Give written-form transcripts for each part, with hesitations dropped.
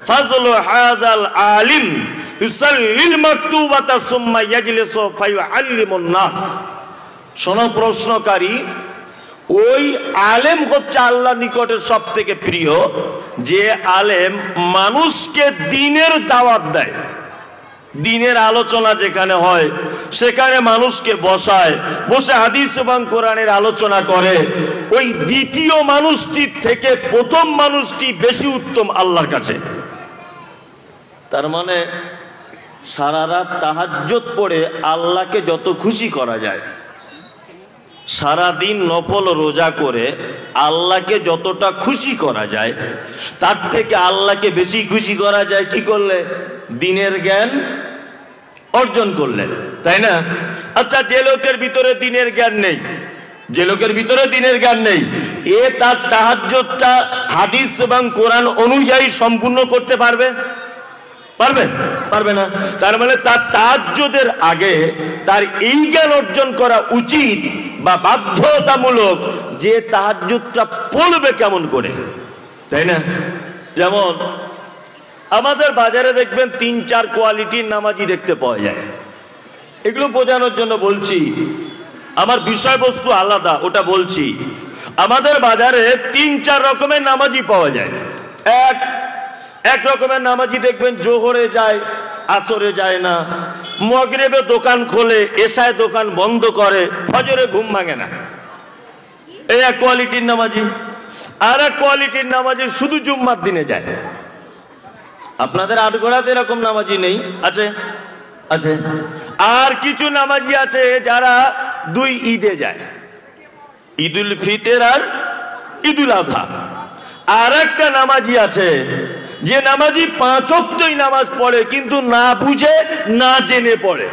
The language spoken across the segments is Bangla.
ফাজলু হাযাল আলিম ইউসাল্লিল মাকতুবাতা সুম্মা ইয়াজলিসু ফায়ুআল্লিমুন নাস। শোনো প্রশ্নকারী, ওই আলেম হচ্ছে আল্লাহর নিকটে সব থেকে প্রিয় যে আলেম মানুষকে দ্বীনের দাওয়াত দেয়, দ্বীনের আলোচনা যেখানে হয় সেখানে মানুষকে বসায়, বসে হাদিস এবং কোরআনের আলোচনা করে। ওই দ্বিতীয় মানুষটির থেকে প্রথম মানুষটি বেশি উত্তম আল্লাহর কাছে। তার মানে সারা রাত তাহাজ্জুদ পড়ে আল্লাহকে যত খুশি করা যায়, সারাদিন নফল রোজা করে আল্লাহকে যতটা খুশি করা যায়, তার থেকে আল্লাহকে বেশি খুশি করা যায় কি করলে? দ্বীনের জ্ঞান অর্জন করলে, তাই না? আচ্ছা, যে লোকের ভিতরে দ্বীনের জ্ঞান নেই, যে লোকের ভিতরে দ্বীনের জ্ঞান নেই, এ তার তাহাজ্জুদটা হাদিস এবং কোরআন অনুযায়ী সম্পূর্ণ করতে পারবে? পারবে? পারবে না। তার মানে তার তাহাজ্জুদের আগে তার এই জ্ঞান অর্জন করা উচিত বা বাধ্যতামূলক যে তাহাজ্জুদটা পড়বে কেমন করে, তাই না? যেমন আমাদের বাজারে দেখবেন ৩-৪ কোয়ালিটির নামাজি দেখতে পাওয়া যায়। এগুলো বোঝানোর জন্য বলছি, আমার বিষয়বস্তু আলাদা, ওটা বলছি। আমাদের বাজারে ৩-৪ রকমের নামাজি পাওয়া যায়। এক রকমের নামাজি দেখবেন জোহরে যায়, আসরে যায় না, মাগরিবে দোকান খোলে, এশায় দোকান বন্ধ করে, ফজরে ঘুম ভাঙে না। এই এক কোয়ালিটির নামাজি। আর এক কোয়ালিটির নামাজি শুধু জুম্মার দিনে যায়। আপনাদের আটগড়াতে এরকম নামাজি নেই? আছে, আছে। আর কিছু নামাজি আছে যারা 2 ঈদে যায়, ঈদুল ফিতর আর ঈদুল আজহা। আর একটা নামাজি আছে যে নামাজি 5 ওয়াক্তই নামাজ পড়ে, কিন্তু না বুঝে না জেনে পড়ে।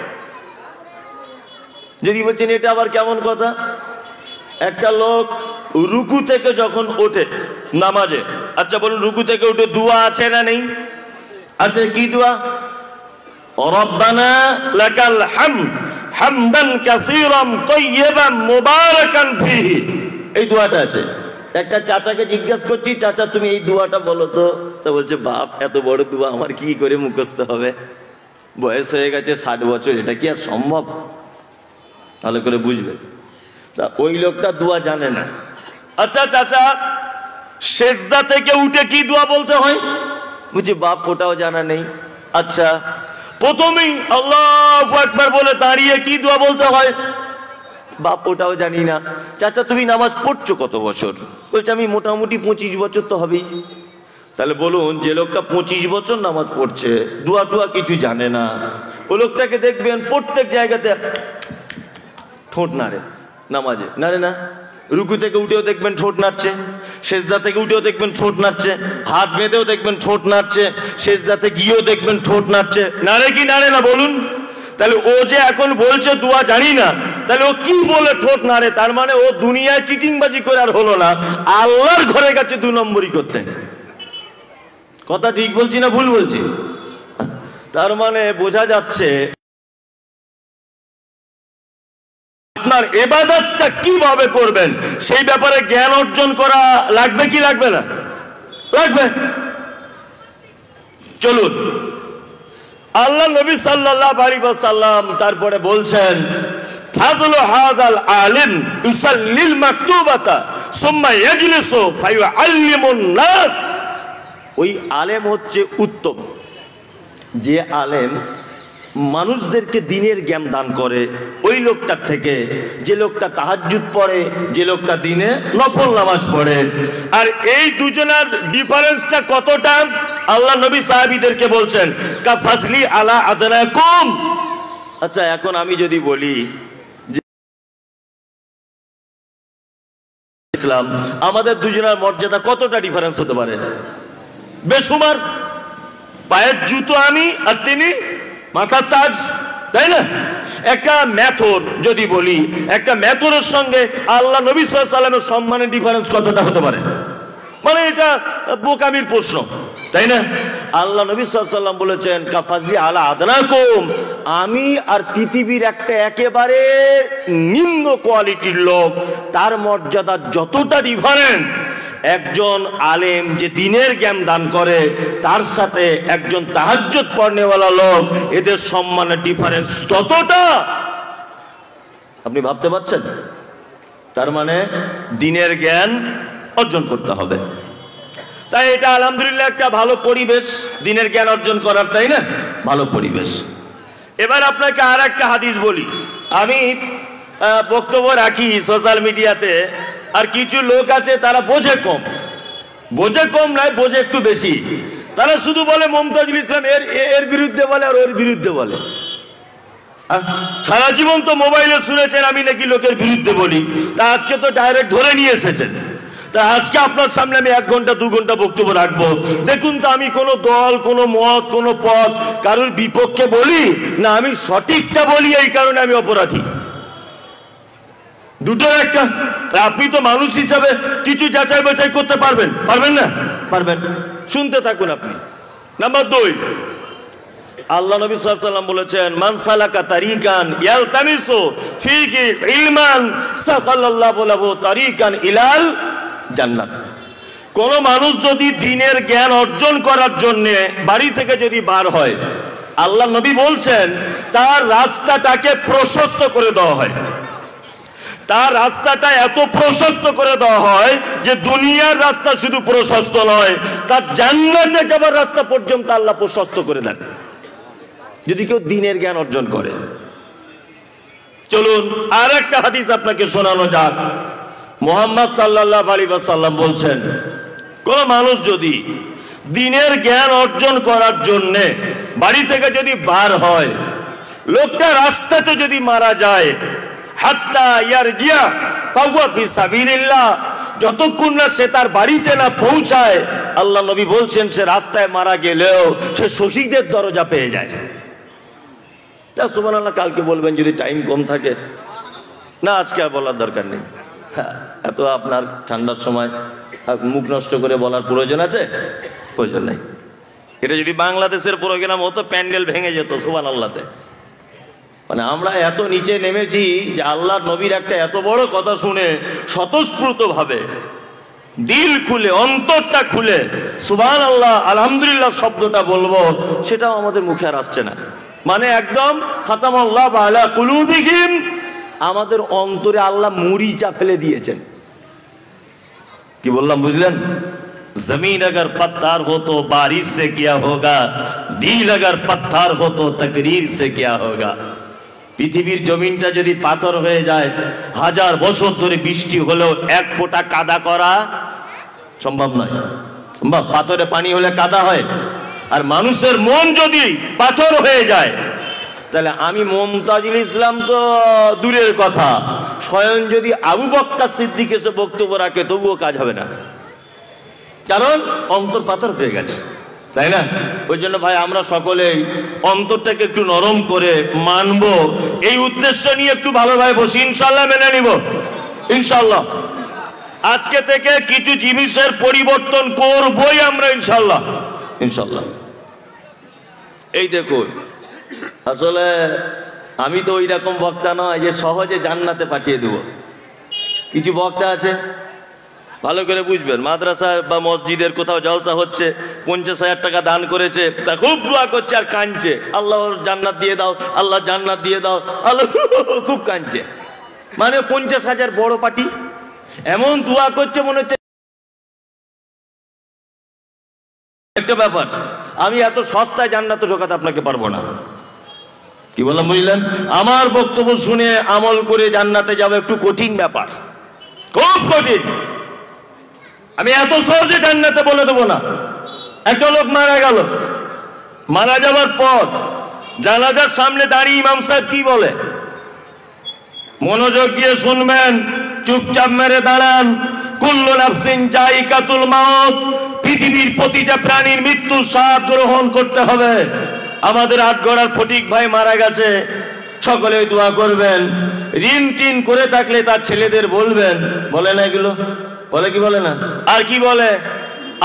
যদি বলছেন এটা আবার কেমন কথা? একটা লোক রুকু থেকে যখন ওঠে নামাজে, আচ্ছা বলুন রুকু থেকে উঠে দোয়া আছে না নেই? আছে। কি দোয়া? রব্বানা লাকাল হামদ হামদান কাসীরান তাইয়্যিবান মুবারাকান ফীহি, এই দোয়াটা আছে। একটা চাচাকে জিজ্ঞেস করছি, চাচা তুমি এই দোয়াটা বলো তো। তা বলছে, বাপ এত বড় দোয়া আমার কি করে মুখস্থ হবে, বয়স হয়ে গেছে 60 বছর, এটা কি আর সম্ভব? ভালো করে বুঝবে। তা ওই লোকটা দোয়া জানে না। আচ্ছা চাচা, সেজদা থেকে উঠে কি দোয়া বলতে হয়? বুঝি বাপ ওটাও জানা নেই। আচ্ছা, প্রথমেই আল্লাহু আকবার বলে দাঁড়িয়ে কি দোয়া বলতে হয়? বাপ ওটাও জানি না। চাচা তুমি নামাজ পড়ছো কত বছর? বলছে আমি মোটামুটি 25 বছর তো হবেই। তাহলে বলুন, যে লোকটা 25 বছর নামাজ পড়ছে, দোয়া টোয়া কিছু জানে না, ও লোকটাকে দেখবেন প্রত্যেক জায়গাতে ঠোঁট নাড়ে, নামাজে নাড়ে না। রুকু থেকে উঠেও দেখবেন ঠোঁট নাড়ছে, সেজদা থেকে উঠেও দেখবেন ঠোঁট নাড়ছে, হাত বেঁধেও দেখবেন ঠোঁট নাড়ছে, সেজদাতে গিয়েও দেখবেন ঠোঁট নাড়ছে। নাড়ে কি নাড়ে না বলুন? তাহলে ও যে এখন বলছে দোয়া জানি না, তাহলে ও কি বলে ঠোঁট নাড়ে? তার মানে ও দুনিয়ায় চিটিংবাজি করে আর হলো না, আল্লাহর ঘরে গেছে 2 নম্বরই করতে। কথা ঠিক বলছি না ভুল বলছি? তার মানে বোঝা যাচ্ছে আপনার ইবাদতটা কিভাবে করবেন সেই ব্যাপারে জ্ঞান অর্জন করা লাগবে কি লাগবে না? লাগবে। চলুন, আল্লাহ নবী সাল্লাল্লাহু আলাইহি ওয়াসাল্লাম তারপরে বলছেন, ফাজলু হাযাল আলিম ইউসাল্লিল মাকতুবাতা সুম্মা ইয়াজলিসু ফায়ুআল্লিমুন নাস। ওই আলেম হচ্ছে উত্তম যে আলেম মানুষদেরকে দ্বীনের জ্ঞান দান করে, ওই লোকটার থেকে যে লোকটা তাহাজ্জুদ পড়ে, যে লোকটা দিনে নফল নামাজ পড়ে। আর এই দুজনের ডিফারেন্সটা কতটা আল্লাহ নবী সাহাবীদেরকে বলছেন, কা ফাজলি আলা আদনাকুম। আচ্ছা, এখন আমি যদি বলি যে ইসলাম, আমাদের দুজনের মর্যাদা কতটা ডিফারেন্স হতে পারে? বেশুমার। পায়ের জুতো আমি আর তিনি মাথার তাজ, তাই না? একটা মেথর যদি বলি, একটা মেথরের সঙ্গে আল্লাহ নবী সাল্লাল্লাহু আলাইহি ওয়াসাল্লামের সম্মানের ডিফারেন্স কতটা হতে পারে? মানে এটা বোকামির প্রশ্ন, তাই না? আল্লাহ নবী সাল্লাল্লাহু আলাইহি ওয়াসাল্লাম বলেছেন, কাফাজি আলা আদনাকুম, আমি আর পৃথিবীর একটা একেবারে নিম্ন কোয়ালিটির লোক, তার মর্যাদা যতটা ডিফারেন্স, একজন আলেম যে দ্বীনের জ্ঞান দান করে তার সাথে একজন তাহাজ্জুদ পড়নেওয়ালা লোক, এদের সম্মানের ডিফারেন্স ততটা। আপনি ভাবতে পারছেন? তার মানে দ্বীনের জ্ঞান অর্জন করতে হবে। তাই এটা আলহামদুলিল্লাহ একটা ভালো পরিবেশ দ্বীনের জ্ঞান অর্জন করার, তাই না? ভালো পরিবেশ। এবার আপনাকে আর একটা হাদিস বলি। আমি বক্তব্য রাখি সোশ্যাল মিডিয়াতে, আর কিছু লোক আছে তারা বোঝে কম, বোঝে কম নয়, বোঝে একটু বেশি। তারা শুধু বলে মমতাজুল ইসলাম এর বিরুদ্ধে বলে আর ওর বিরুদ্ধে বলে। সারা জীবন তো মোবাইলে শুনেছেন আমি নাকি লোকের বিরুদ্ধে বলি, তা আজকে তো ডাইরেক্ট ধরে নিয়ে এসেছেন। তা আজকে আপনার সামনে আমি 1 ঘন্টা 2 ঘন্টা বক্তব্য রাখবো। দেখুন তো আমি কোনো দল, কোনো মত, কোনো পথ কারোর বিপক্ষে বলি না, আমি সঠিকটা বলি, এই কারণে আমি অপরাধী। দুটো একটা। আপনি তো মানুষ হিসাবে কিছু যাচাই বাছাই করতে পারবেন, পারবেন না? পারবেন। শুনতে থাকুন আপনি। নাম্বার 2, আল্লাহ নবী সাল্লাল্লাহু আলাইহি ওয়াসাল্লাম বলেছেন, মান সালাকা তারিকান ইয়ালতামিসু ফীহি ইলমান সাকাল্লাহু লাহু তারিকান ইলাল জান্নাত। কোন মানুষ যদি দ্বীনের জ্ঞান অর্জন করার জন্য বাড়ি থেকে যদি বার হয়, আল্লাহ নবী বলছেন তার রাস্তাটাকে প্রশস্ত করে দেওয়া হয়। তার রাস্তাটা এত প্রশস্ত করে দেওয়া হয় যে দুনিয়ার রাস্তা শুধু প্রশস্ত নয়, তার জান্নাতে যাবার রাস্তা পর্যন্ত আল্লাহ প্রশস্ত করে দেন যদি কেউ দ্বীনের জ্ঞান অর্জন করে। চলুন আর একটা হাদিস আপনাকে শোনানো যাক। মুহাম্মদ সাল্লাল্লাহু আলাইহি ওয়াসাল্লাম বলছেন, কোন মানুষ যদি দ্বীনের জ্ঞান অর্জন করার জন্য বাড়ি থেকে যদি বার হয়, লোকটা রাস্তাতে যদি মারা যায়, হাত্তা ইয়ারজিয়া ফাহুয়া ফি সাবিলিল্লাহ, যতক্ষণ না সে তার বাড়িতে না পৌঁছায়, আল্লাহ নবী বলছেন সে রাস্তায় মারা গেলেও সে শহীদের দরজা পেয়ে যায়। তা সুবহানাল্লাহ কালকে বলবেন যদি টাইম কম থাকে, না আজকে আর বলার দরকার নেই। এত আপনার ঠান্ডার সময় মুখ নষ্ট করে বলার প্রয়োজন আছে? প্রয়োজন নেই। এটা যদি বাংলাদেশের প্রোগ্রাম হতো প্যান্ডেল ভেঙে যেত সুবহানাল্লাহতে। মানে আমরা এত নিচে নেমেছি যে আল্লাহর নবীর একটা এত বড় কথা শুনে স্বতঃস্ফূর্ত ভাবে দিল খুলে, অন্তরটা খুলে সুবহানাল্লাহ আলহামদুলিল্লাহ শব্দটা বলবো, সেটাও আমাদের মুখে আর আসছে না। মানে একদম খাতামাল্লাহু আলা কুলুবিহিম, আমাদের অন্তরে আল্লাহ মরিচা ফেলে দিয়েছেন। কি বললাম বুঝলেন? জমিন अगर पत्थर हो तो बारिश से क्या होगा, दिल अगर पत्थर हो तो तकरीर से क्या होगा। পৃথিবীর জমিনটা যদি পাথর হয়ে যায়, 1000 বছর ধরে বৃষ্টি হলেও 1 ফোঁটা কাদা করা সম্ভব নয়। পাথরে পানি হলে কাদা হয়। আর মানুষের মন যদি পাথর হয়ে যায়, তাহলে আমি মুমতাজুল ইসলাম তো দূরের কথা, স্বয়ং যদি আবু বকর সিদ্দিক এসে বক্তব্য রাখে তবুও কাজ হবে না, কারণ অন্তর পাথর হয়ে গেছে, তাই না? ওই জন্য ভাই আমরা সকলেই অন্তরটাকে একটু নরম করে মানবো, এই উদ্দেশ্য নিয়ে একটু ভালোভাবে বসি, ইনশাল্লাহ মেনে নিব। ইনশাল্লাহ আজকে থেকে কিছু জিনিসের পরিবর্তন করবই আমরা, ইনশাল্লাহ। ইনশাল্লাহ। এই দেখুন, আসলে আমি তো ওই রকম বক্তা নয় যে সহজে জান্নাতে পাঠিয়ে দেব। কিছু বক্তা আছে, ভালো করে বুঝবেন, মাদ্রাসা বা মসজিদের কোথাও জলসা হচ্ছে, 50,000 টাকা দান করেছে, তা খুব দোয়া করছে আর কাঁদছে, আল্লাহ জান্নাত দিয়ে দাও, আল্লাহ জান্নাত দিয়ে দাও, আল্লাহ খুব কাঁদছে। মানে 50,000 বড় পার্টি, এমন দোয়া করছে মনে হচ্ছে একটা ব্যাপার, আমি এত সস্তায় জান্নাতে ঢোকাতে আপনাকে পারবো না। কি বললাম বুঝলেন? আমার বক্তব্য শুনে আমল করে জান্নাতে যাবে একটু কঠিন ব্যাপার, খুব কঠিন। আমি এত সহজে জান্নাতে বলে দেবো না। একটা লোক মারা গেল, মারা যাওয়ার পর জানাজার সামনে দাঁড়িয়ে ইমাম সাহেব কি বলে, মনোযোগ দিয়ে শুনবেন, চুপচাপ মেরে দাঁড়ান। কুল্লু নাফসিন যায়িকাতুল মাউত, পৃথিবীর প্রতিটা প্রাণীর মৃত্যু স্বাদ গ্রহণ করতে হবে। আমাদের আটগড়ার ফটিক ভাই মারা গেছে, সকলে দোয়া করবেন। ঋণ টিন করে থাকলে তার ছেলেদের বলবেন, বলে না এগুলো? বলে কি বলে না? আর কি বলে?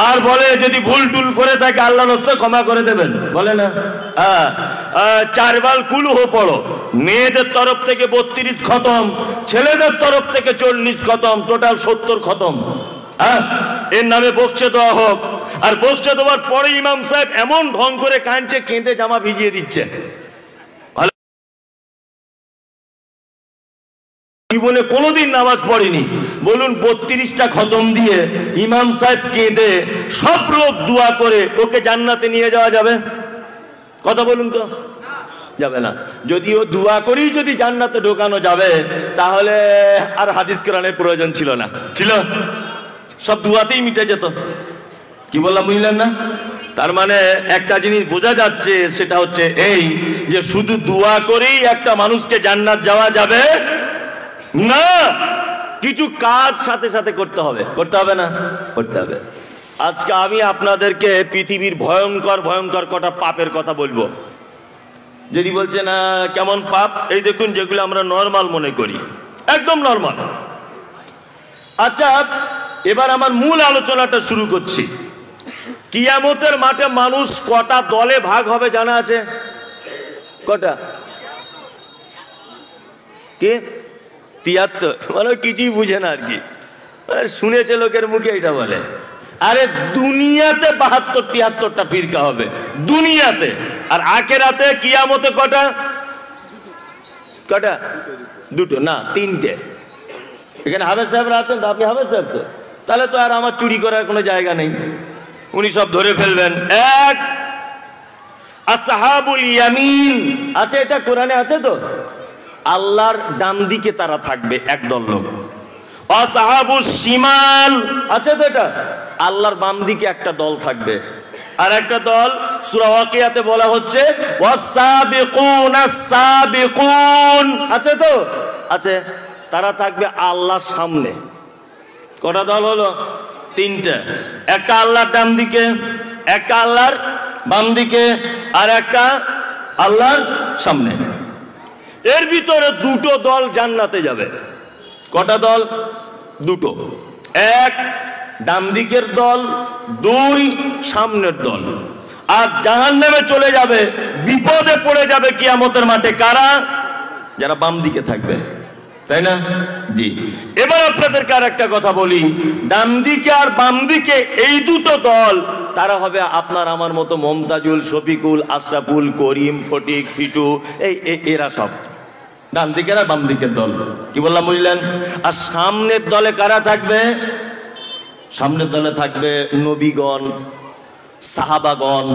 আর বলে যদি ভুল টুল করে থাকে আল্লাহ নস্তে ক্ষমা করে দেবেন, বলে না? 4 বার কুলহু পড়ো, মেয়েদের তরফ থেকে 32 খতম, ছেলেদের তরফ থেকে 40 খতম, টোটাল 70 খতম। হ্যাঁ, এর নামে বকছে দেওয়া হোক। আর বকছে দেওয়ার পরে ইমাম সাহেব এমন ঢং করে কাঁদছে, কেঁদে জামা ভিজিয়ে দিচ্ছে। জীবনে কোনোদিন নামাজ পড়েনি, বলুন 32টা খতম দিয়ে ইমাম সাহেব কেঁদে সব লোক দোয়া করে ওকে জান্নাতে নিয়ে যাওয়া যাবে? কথা বলুন তো, যাবে না। যদি ও দোয়া করেই যদি জান্নাতে ঢোকানো যাবে, তাহলে আর হাদিস কোরআনের প্রয়োজন ছিল না, ছিল? সব দোয়াতেই মিটে যেত। কি বললাম বুঝলেন না? তার মানে একটা জিনিস বোঝা যাচ্ছে, সেটা হচ্ছে এই যে শুধু দোয়া করেই একটা মানুষকে জান্নাত যাওয়া যাবে না, কিছু কাজ সাথে সাথে করতে হবে। করতে হবে না? করতে হবে। আজকে আমি আপনাদেরকে পৃথিবীর ভয়ঙ্কর ভয়ঙ্কর কটা পাপের কথা বলবো। যদি বলছে না কেমন পাপ, এই দেখুন যেগুলো আমরা নর্মাল মনে করি, একদম নর্মাল। আচ্ছা, এবার আমার মূল আলোচনাটা শুরু করছি। কিয়ামতের মাঠে মানুষ কটা দলে ভাগ হবে জানা আছে? কটা? কি? 73। মানে কিছুই বুঝে না আর কি, শুনেছে লোকের মুখে এটা বলে। আরে দুনিয়াতে 72 73টা ফিরকা হবে দুনিয়াতে, আর আখেরাতে কিয়ামতে কটা? কটা? দুটো না, 3টে। এখানে হাফেজ সাহেবরা আছেন তো, আপনি হাফেজ সাহেব তো, তাহলে তো আর আমার চুরি করার কোনো জায়গা নেই, উনি সব ধরে ফেলবেন। এক, আসহাবুল ইয়ামিন আছে, এটা কোরআনে আছে তো। আল্লাহর ডান দিকে তারা থাকবে একদল লোক। আসহাবুস শিমাল আছে তো, এটা আল্লাহর বাম দিকে একটা দল থাকবে। আর একটা দল সূরা ওয়াকিয়াতে বলা হচ্ছে ওয়াসাবিকুনাস সাবিকুন আছে তো, আছে, তারা থাকবে আল্লাহর সামনে। কটা দল হলো? 3টে। একটা আল্লাহর ডান দিকে, একটা আল্লাহর বাম দিকে, আর একটা আল্লাহর সামনে। এর ভিতরে দুটো দল জান্নাতে যাবে। কটা দল? দুটো। এক ডান দিকের দল, 2 সামনের দল। আর জাহান্নামে চলে যাবে, বিপদে পড়ে যাবে কিয়ামতের মাঠে কারা? যারা বাম দিকে থাকবে, তাই না? জি। এবার আপনাদেরকে আর একটা কথা বলি, ডান দিকে আর বাম দিকে এই দুটো দল, তারা হবে আপনার আমার মতো মমতাজুল, শফিকুল, আশরাফুল, করিম, ফটিক, ফিটু, এরা সব ডান দিকের আর বাম দিকের দল। কি বললাম বুঝলেন? আর সামনের দলে কারা থাকবে? সামনের দলে থাকবে নবীগণ, সাহাবাগণ,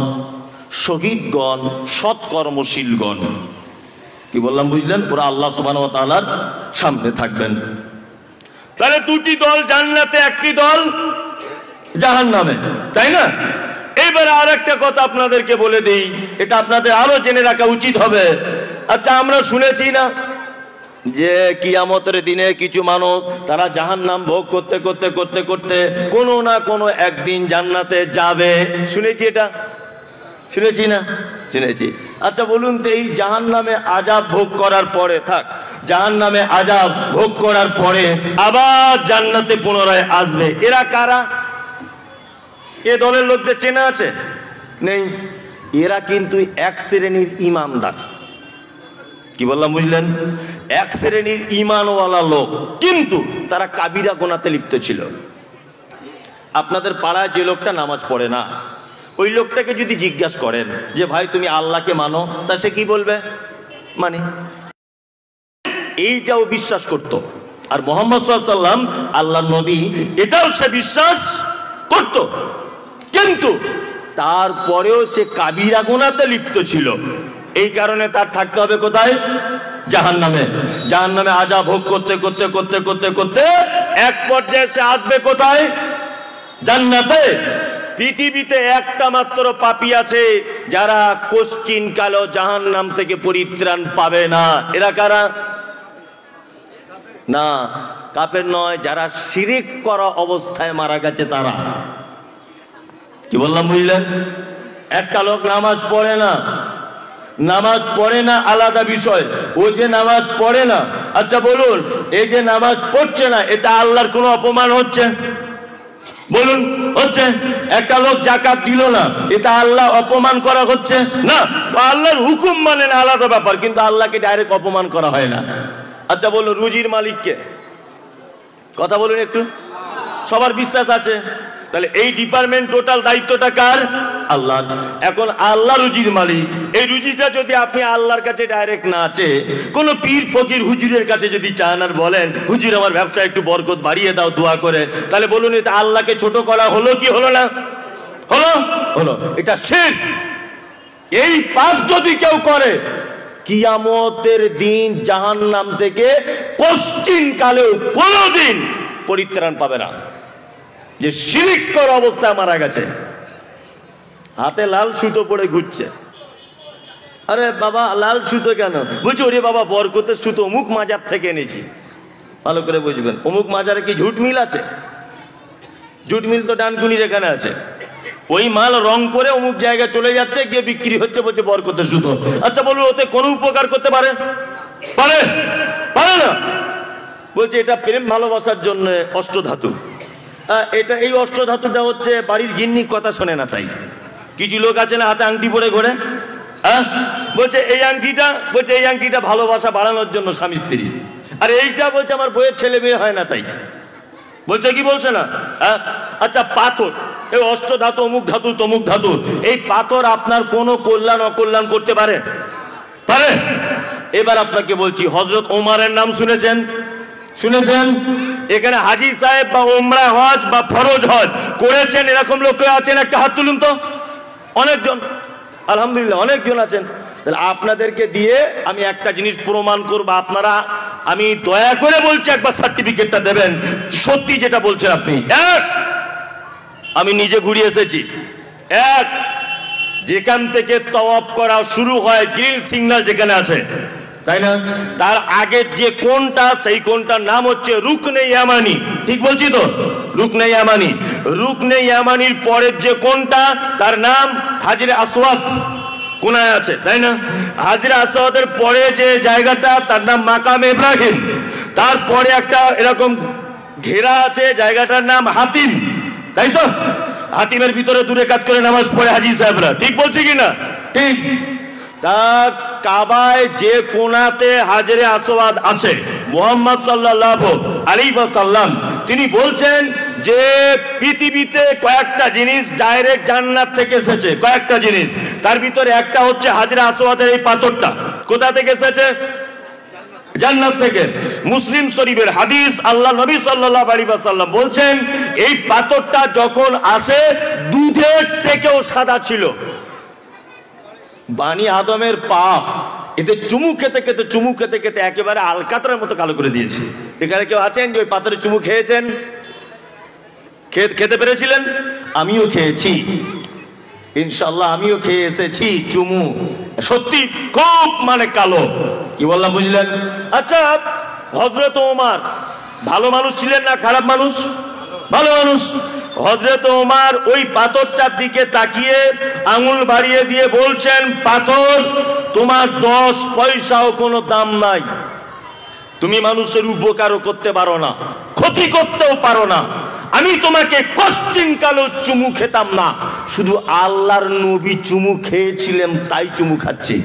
শহীদগণ, সৎকর্মশীলগণ। কি বললাম বুঝলেন? ওরা আল্লাহ সুবহানাহু ওয়া তাআলার সামনে থাকবেন। তাহলে দুটি দল জান্নাতে, একটি দল জাহান্নামে, তাই না? এবারে আর একটা কথা আপনাদেরকে বলে দেই, এটা আপনাদের আরো জেনে রাখা উচিত হবে। আচ্ছা, আমরা শুনেছি না যে কিয়ামতের দিনে কিছু মানুষ তারা জাহান্নাম ভোগ করতে করতে করতে করতে কোনো না কোনো একদিন জান্নাতে যাবে? শুনেছি এটা? শুনেছি না? শুনেছি। আচ্ছা বলুন তো, এই জাহান্নামে আযাব ভোগ করার পরে, থাক, জাহান্নামে আযাব ভোগ করার পরে আবার জান্নাতে পুনরায় আসবে, এরা কারা? এ দলের লোকদের চেনা আছে? নেই। এরা কিন্তু এক শ্রেণীর ইমানদার। কি বললাম বুঝলেন? এক শ্রেণীর ইমানওয়ালা লোক, কিন্তু তারা কাবিরা গুনাতে লিপ্ত ছিল। আপনাদের পাড়ায় যে লোকটা নামাজ পড়ে না, ওই লোকটাকে যদি জিজ্ঞাসা করেন যে ভাই তুমি আল্লাহকে মানো, তা সে কি বলবে? মানে এইটাও বিশ্বাস করত। আর মুহাম্মদ সাল্লাল্লাহু আলাইহি ওয়াসাল্লাম আল্লাহর নবী, এটাও সে বিশ্বাস করত, কিন্তু তারপরেও সে কাবিরা গুনাতে লিপ্ত ছিল। এই কারণে তার থাকতে হবে কোথায়? জাহান্নামে। জাহান্নামে আযাব ভোগ করতে করতে করতে করতে করতে এক পর্যায়ে সে আসবে কোথায়? জান্নাতে। পৃথিবীতে একটা মাত্র পাপী আছে যারা কোশ্চিন কালো জাহান্নাম থেকে পরিত্রাণ পাবে না। এরা কারা? না, কাফের নয়, যারা শিরিক করা অবস্থায় মারা গেছে তারা। কি বললাম বুঝলেন? একটা লোক নামাজ পড়ে না, নামাজ পড়ে না আলাদা বিষয়, ও যে নামাজ পড়ে না, আচ্ছা বলুন, এই যে নামাজ পড়ছে না, এটা আল্লাহর কোনো অপমান হচ্ছে? বলুন, হচ্ছে? একটা লোক যাকাত দিল না, এটা আল্লাহ অপমান করা হচ্ছে? না। আল্লাহর হুকুম মানে না, আলাদা ব্যাপার, কিন্তু আল্লাহকে ডাইরেক্ট অপমান করা হয় না। আচ্ছা বলুন, রুজির মালিককে, কথা বলুন একটু, সবার বিশ্বাস আছে। তাহলে এই ডিপার্টমেন্ট টোটাল দায়িত্বটা কার? আল্লাহ। এখন আল্লাহ রুজির মালিক। এই রুজিটা যদি আপনি আল্লাহর কাছে ডাইরেক্ট না আছে, কোন পীর ফকির হুজুরের কাছে যদি চান আর বলেন হুজুর আমার ব্যবসা একটু বরকত বাড়িয়ে দাও দোয়া করে, তাহলে বলুন এটা আল্লাহকে ছোট করা হলো কি হলো না? হলো, হলো। এটা শিরক। এই পাপ যদি কেউ করে কিয়ামতের দিন জাহান্নাম থেকে কষ্টিন কালেও কোনোদিন পরিত্রাণ পাবে না। যে শিরক করা অবস্থায় মারা গেছে, হাতে লাল সুতো পড়ে ঘুরছে। আরে বাবা লাল সুতো কেন? বলছি ওরে বাবা বরকতের সুতো অমুক মাজার থেকে এনেছি। ভালো করে বুঝবেন, অমুক মাজারে কি ঝুট মিল আছে? ঝুট মিল তো ডানকুনির এখানে আছে। ওই মাল রং করে অমুক জায়গায় চলে যাচ্ছে, গিয়ে বিক্রি হচ্ছে, বলছে বরকতের সুতো। আচ্ছা বলুন ওতে কোনো উপকার করতে পারে? পারে? পারে না। বলছে এটা প্রেম ভালোবাসার জন্য অষ্টধাতু। এটা এই অষ্টধাতুটা হচ্ছে বাড়ির গিন্নির কথা শোনে না, তাই কিছু লোক আছে না হাতে আংটি পরে ঘোরে। বলছে এই আংটিটা, বলছে এই আংটিটা ভালোবাসা বাড়ানোর জন্য স্বামী স্ত্রী। আর এইটা বলছে আমার বইয়ের ছেলে মেয়ে হয় না, তাই বলছে। কি বলছে না? আচ্ছা পাথর, এই অষ্টধাতু অমুক ধাতু তমুক ধাতু, এই পাথর আপনার কোনো কল্যাণ অকল্যাণ করতে পারে? পারে। এবার আপনাকে বলছি, হযরত ওমরের নাম শুনেছেন? শুনেছেন? এখানে হাজী সাহেব বা উমরা হজ বা ফরজ হজ করেছেন এরকম লোক আছেন? একটা হাত তুলুন তো। অনেকজন, আলহামদুলিল্লাহ অনেকজন আছেন। তাহলে আপনাদেরকে দিয়ে আমি একটা জিনিস প্রমাণ করবো। আপনারা, আমি দয়া করে বলছি একবার সার্টিফিকেটটা দেবেন সত্যি যেটা বলছেন আপনি। এক, আমি নিজে ঘুরে এসেছি। এক, যেখান থেকে তওয়াফ করা শুরু হয় গ্রিন সিগন্যাল যেখানে আছে, তাই না, তার আগের যে কোণটা, সেই কোণটার নাম হচ্ছে রুকনে ইয়ামানি। ঠিক বলছি তো? রুকনে ইয়ামানি। রুকনে ইয়ামানির পরের যে কোণটা তার নাম হাজরে আসওয়াদ, কোনায় আছে, তাই না? হাজরে আসওয়াদের পরে যে জায়গাটা তার নাম মাকাম ইব্রাহিম। তারপরে একটা এরকম ঘেরা আছে, জায়গাটার নাম হাতিম, তাই তো? হাতিমের ভিতরে দূরে কাজ করে নামাজ পড়ে হাজী সাহেবরা। ঠিক বলছি কিনা? ঠিক। তা কাবায় যে কোণাতে হাজরে আসওয়াদ আছে, মুহাম্মদ সাল্লাল্লাহু আলাইহি ওয়াসাল্লাম তিনি বলছেন যে পৃথিবীতে কয়েকটা জিনিস ডাইরেক্ট জান্নাত থেকে এসেছে, কয়েকটা জিনিস। তার ভিতরে একটা হচ্ছে হাজরে আসওয়াদের এই পাথরটা। কোথা থেকে এসেছে? জান্নাত থেকে। মুসলিম শরীফের হাদিস, আল্লাহ নবী সাল্লাল্লাহু আলাইহি ওয়াসাল্লাম বলছেন এই পাথরটা যখন আসে দুধের থেকেও সাদা ছিল। বানি আদমের পাপ এতে চুমু খেতে খেতে চুমু খেতে খেতে একেবারে আলকাতরার মতো কালো করে দিয়েছে। এখানে কেউ আছেন যে ওই পাথরে চুমু খেয়েছেন? খেতে পেরেছিলেন? আমিও খেয়েছি, ইনশাআল্লাহ আমিও খেয়ে এসেছি চুমু। সত্যি খুব মানে কালো। কি বললাম বুঝলেন? আচ্ছা, হযরত ওমর ভালো মানুষ ছিলেন না খারাপ মানুষ? ভালো মানুষ। হযরত ওমর ওই পাথরটার দিকে তাকিয়ে আঙুল বাড়িয়ে দিয়ে বলছেন, পাথর তোমার 10 পয়সাও কোনো দাম নাই, তুমি মানুষের উপকারও করতে পারো না, ক্ষতি করতেও পারো না, আমি তোমাকে কোশ্চিন কালো চুমু খেতাম না, শুধু আল্লাহর নবী চুমু খেয়েছিলেন তাই চুমু খাচ্ছি।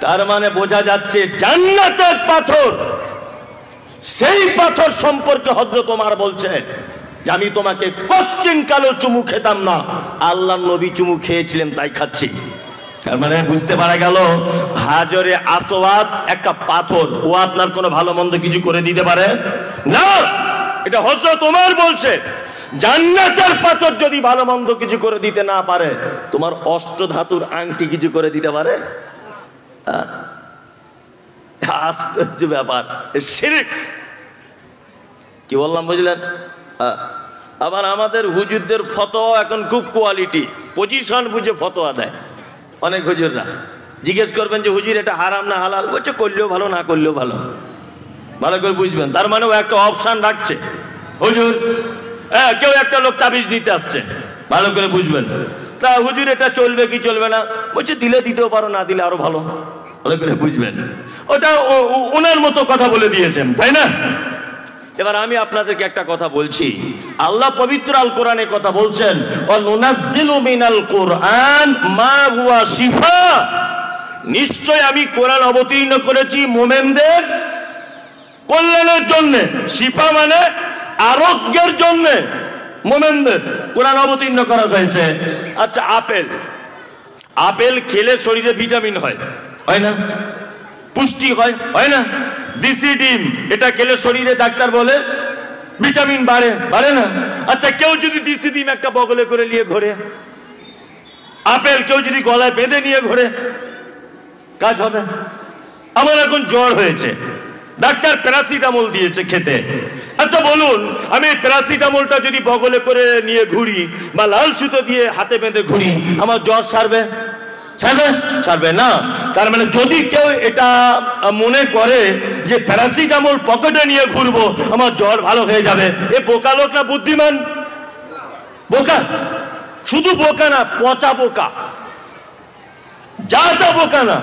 তার মানে বোঝা যাচ্ছে জান্নাতের পাথর, সেই পাথর সম্পর্কে হযরত ওমর বলছে যে আমি তোমাকে কোশ্চিন কালো চুমু খেতাম না, আল্লাহর নবী চুমু খেয়েছিলেন তাই খাচ্ছি। তার মানে বুঝতে পারা গেল হাজরে আসওয়াদ একটা পাথর, ও আপনার কোনো ভালো মন্দ কিছু করে দিতে পারে না। এটা হযরত ওমর বলছে। জান্নাতের পাথর যদি ভালো মন্দ কিছু করে দিতে না পারে, তোমার অষ্টধাতুর আংটি কিছু করে দিতে পারে? আশ্চর্য ব্যাপার, শিরক। কি বললাম বুঝলেন? আবার আমাদের হুজুরদের ফতোয়া এখন খুব কোয়ালিটি, পজিশন বুঝে ফতোয়া দেয় অনেক হুজুররা। জিজ্ঞেস করবেন যে হুজুর এটা হারাম না হালাল, বলছে করলেও ভালো না করলেও ভালো। ভালো করে বুঝবেন, তার মানে ও একটা অপশন রাখছে। হুজুর কেউ একটা লোক তাবিজ দিতে আসছে, ভালো করে বুঝবেন। তা হুজুর এটা চলবে কি চলবে না, বলছে দিলে দিতেও পারো, না দিলে আরো ভালো। ভালো করে বুঝবেন, ওটা ওনার মতো কথা বলে দিয়েছেন, তাই না? এবার আমি আপনাদেরকে একটা কথা বলছি, আল্লাহ পবিত্র আল কোরআনে কথা বলছেন, ওয়ানুনাজ্জিলু মিনাল কুরআন মা হুয়া শিফা, নিশ্চয় আমি কোরআন অবতীর্ণ করেছি মুমিনদের কল্যাণের জন্য। শিফা মানে আরোগ্যের জন্য মোমেনদের কোরআন অবতীর্ণ করা হয়েছে। আচ্ছা, আপেল খেলে শরীরে ভিটামিন হয় না? পুষ্টি হয় না? দেশি ডিম এটা খেলে শরীরে ডাক্তার বলে ভিটামিন বাড়ে না? আচ্ছা, কেউ যদি দেশি ডিম একটা বগলে করে নিয়ে ঘোরে, আপেল কেউ যদি গলায় বেঁধে নিয়ে ঘোরে, কাজ হবে? আমার এখন জ্বর হয়েছে, ডাক্তার প্যারাসিটামল দিয়েছে খেতে। আচ্ছা বলুন, আমি প্যারাসিটামলটা যদি বগলে করে নিয়ে ঘুরি বা লাল সুতো দিয়ে হাতে বেঁধে ঘুরি, আমার জ্বর ছাড়বে না। তার মানে যদি কেউ এটা মনে করে যে প্যারাসিটামল পকেটে নিয়ে ঘুরবো আমার জ্বর ভালো হয়ে যাবে, এ বোকা লোক না বুদ্ধিমান? বোকা, শুধু বোকা না, পচা বোকা, যা তা বোকা না।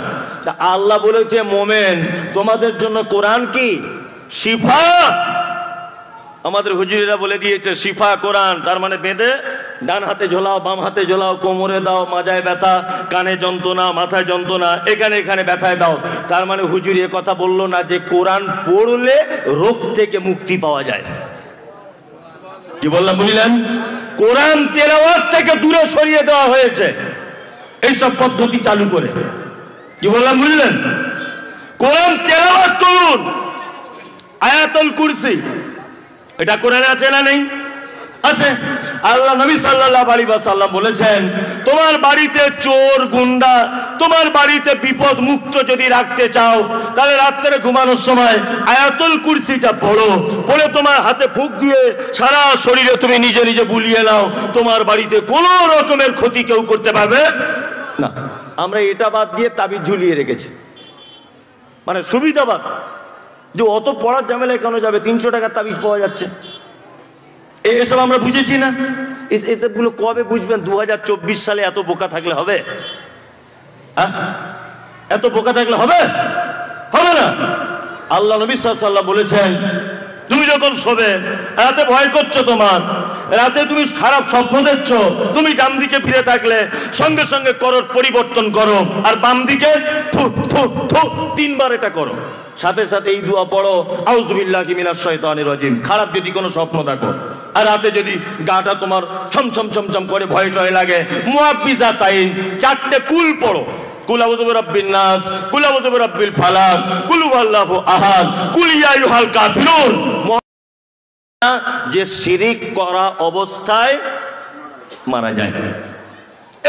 তা আল্লাহ বলেছে মোমেন তোমাদের জন্য কোরআন কি শিফা। আমাদের হুজুরেরা বলে দিয়েছে শিফা কোরআন, তার মানে বেঁধে ডান হাতে ঝোলাও, বাম হাতে ঝোলাও, কোমরে দাও, মাজায় ব্যথা, কানে যন্ত্রণা, মাথায় যন্ত্রণা, এখানে ব্যথায় দাও। তার মানে হুজুর এ কথা বললো না যে কোরআন পড়লে রোগ থেকে মুক্তি পাওয়া যায়। কি বললাম বুঝলেন? কোরআন তেলাওয়াত থেকে দূরে সরিয়ে দেওয়া হয়েছে এইসব পদ্ধতি চালু করে। কি বললাম বুঝলেন? কোরআন তেলাওয়াত করুন। আয়াতুল কুরসি এটা কোরআনে আছে না নেই? আছে। আল্লাহ নবী সাল্লাল্লাহু আলাইহি ওয়াসাল্লাম বলেছেন, তোমার বাড়িতে চোর গুন্ডা, তোমার বাড়িতে বিপদ মুক্ত যদি রাখতে চাও তাহলে রাত্রে ঘুমানোর সময় আয়াতুল কুরসিটা পড়ে তোমার হাতে ফুঁক দিয়ে সারা শরীরে তুমি নিজে নিজে বুলিয়ে নাও, তোমার বাড়িতে কোনো রকমের ক্ষতি কেউ করতে পারবে না। আমরা এটা বাদ দিয়ে তাবিজ ঝুলিয়ে রেখেছি, মানে সুবিধাবাদ, যে অত পড়ার ঝামেলায় কেন যাবে, 300 টাকার তাবিজ পাওয়া যাচ্ছে। এসব আমরা বুঝেছি না। এসবগুলো কবে বুঝবেন? 2024 সালে এত বোকা থাকলে হবে? এত বোকা থাকলে হবে না। আল্লাহ নবী সাল্লাল্লাহু আলাইহি ওয়াসাল্লাম বলেছেন, তুমি যখন শোবে, রাতে ভয় করছো, তোমার রাতে তুমি খারাপ স্বপ্ন দেখছো, তুমি ডান দিকে ফিরে থাকলে সঙ্গে সঙ্গে করর পরিবর্তন করো, আর বাম দিকে 3বার এটা করো। সাথে সাথে এই দোয়া পড়ো, আউযু বিল্লাহি মিনাশ শাইতানির রাজিম। খারাপ যদি কোনো স্বপ্ন দেখো, আর রাতে যদি গাটা তোমার ছমছম ছমছম করে ভয় টয় লাগে, মুআব্বিজাতাইন 4টে কুল পড়ো। কুল আউযু বিরাব্বিন নাস, কুল আউযু বিরাব্বিল ফালাক, কুল হুয়াল্লাহু আহাদ, কুল ইয়া আইয়ুহাল কাফিরুন। যে শিরিক করা অবস্থায় মারা যায়।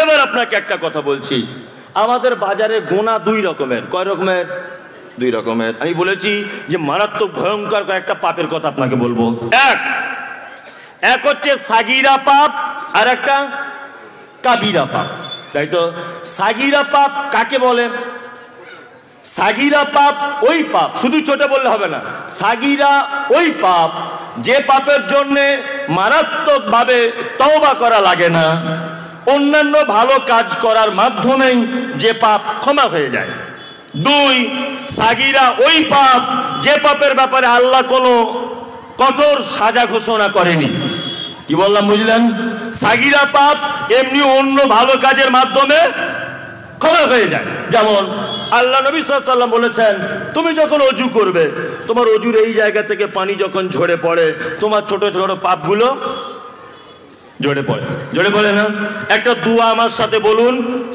এবার আপনাকে একটা কথা বলছি, আমাদের বাজারে গোনা 2 রকমের। কয় রকমের? 2 রকমের। আমি বলেছি যে মারাত্মক ভয়ঙ্কর একটা পাপের কথা আপনাকে বলবো। এক হচ্ছে সাগীরা পাপ, আর একটা কাবীরা পাপ, তাই তো? সাগীরা পাপ কাকে বলে? সাগীরা পাপ ওই পাপ, শুধু ছোট বললে হবে না, সাগীরা ওই পাপ যে পাপের জন্য মারাত্মকভাবে তওবা করা লাগে না, অন্যান্য ভালো কাজ করার মাধ্যমেই যে পাপ ক্ষমা হয়ে যায়। 2, সাগীরা ওই পাপ যে পাপের ব্যাপারে আল্লাহ কোনো কঠোর সাজা ঘোষণা করেনি। কি বললাম বুঝলেন? সাগীরা পাপ এমনি অন্য ভালো কাজের মাধ্যমে ক্ষমা হয়ে যায়। যেমন আল্লাহ নবী সাল্লাল্লাহু আলাইহি ওয়াসাল্লাম বলেছেন, তুমি যখন অজু করবে, তোমার অজুর এই জায়গা থেকে পানি যখন ঝরে পড়ে, তোমার ছোট ছোট পাপগুলো ঝরে পড়ে না? একটা দোয়া আমার সাথে বলুন,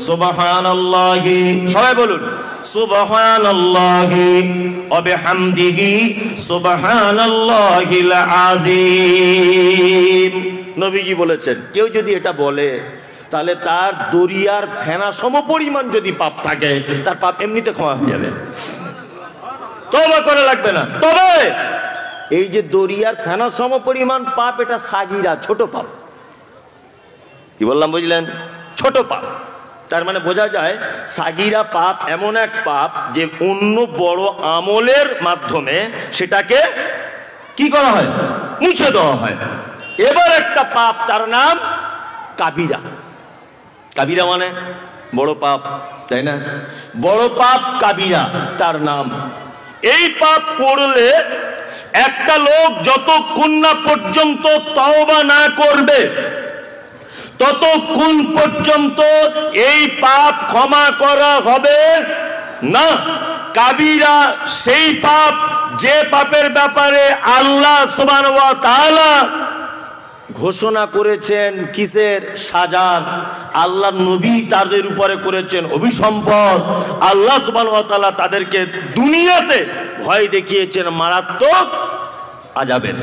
সুবহানাল্লাহি, সবাই বলুন, সুবহানাল্লাহি ওয়া বিহামদিহি সুবহানাল্লাহিল আযীম। নবীজি বলেছেন, কেউ যদি এটা বলে তাহলে তার দরিয়ার ফেনা সমপরিমাণ যদি পাপ থাকে, তার পাপ এমনিতে ক্ষমা হয়ে যাবে, তওবা করা লাগবে না। তবে এই যে দরিয়ার ফেনা সমপরিমাণ পাপ, এটা সাগীরা, ছোট পাপ। কি বললাম বুঝলেন? ছোট পাপ। তার মানে বোঝা যায় সাগীরা পাপ এমন এক পাপ যে অন্য বড় আমলের মাধ্যমে সেটাকে কি করা হয়? মুছে দেওয়া হয়। এবার একটা পাপ, তার নাম কাবীরা। কাবীরা মানে বড় পাপ, তাই না? বড় পাপ কাবীরা তার নাম। এই পাপ করলে একটা লোক যতক্ষণ না পর্যন্ত তওবা না করবে, ততক্ষণ পর্যন্ত এই পাপ ক্ষমা করা হবে না। কাবিরা সেই পাপ যে পাপের ব্যাপারে আল্লাহ সুবহানাহু ওয়া তাআলা ঘোষণা করেছেন কিসের? সাজার। আল্লাহ নবী তাদের উপরে করেছেন অভিসম্পদ। আল্লাহ সুবহানাহু ওয়া তাআলা তাদেরকে দুনিয়াতে ভয় দেখিয়েছেন মারাত্মক আযাবের।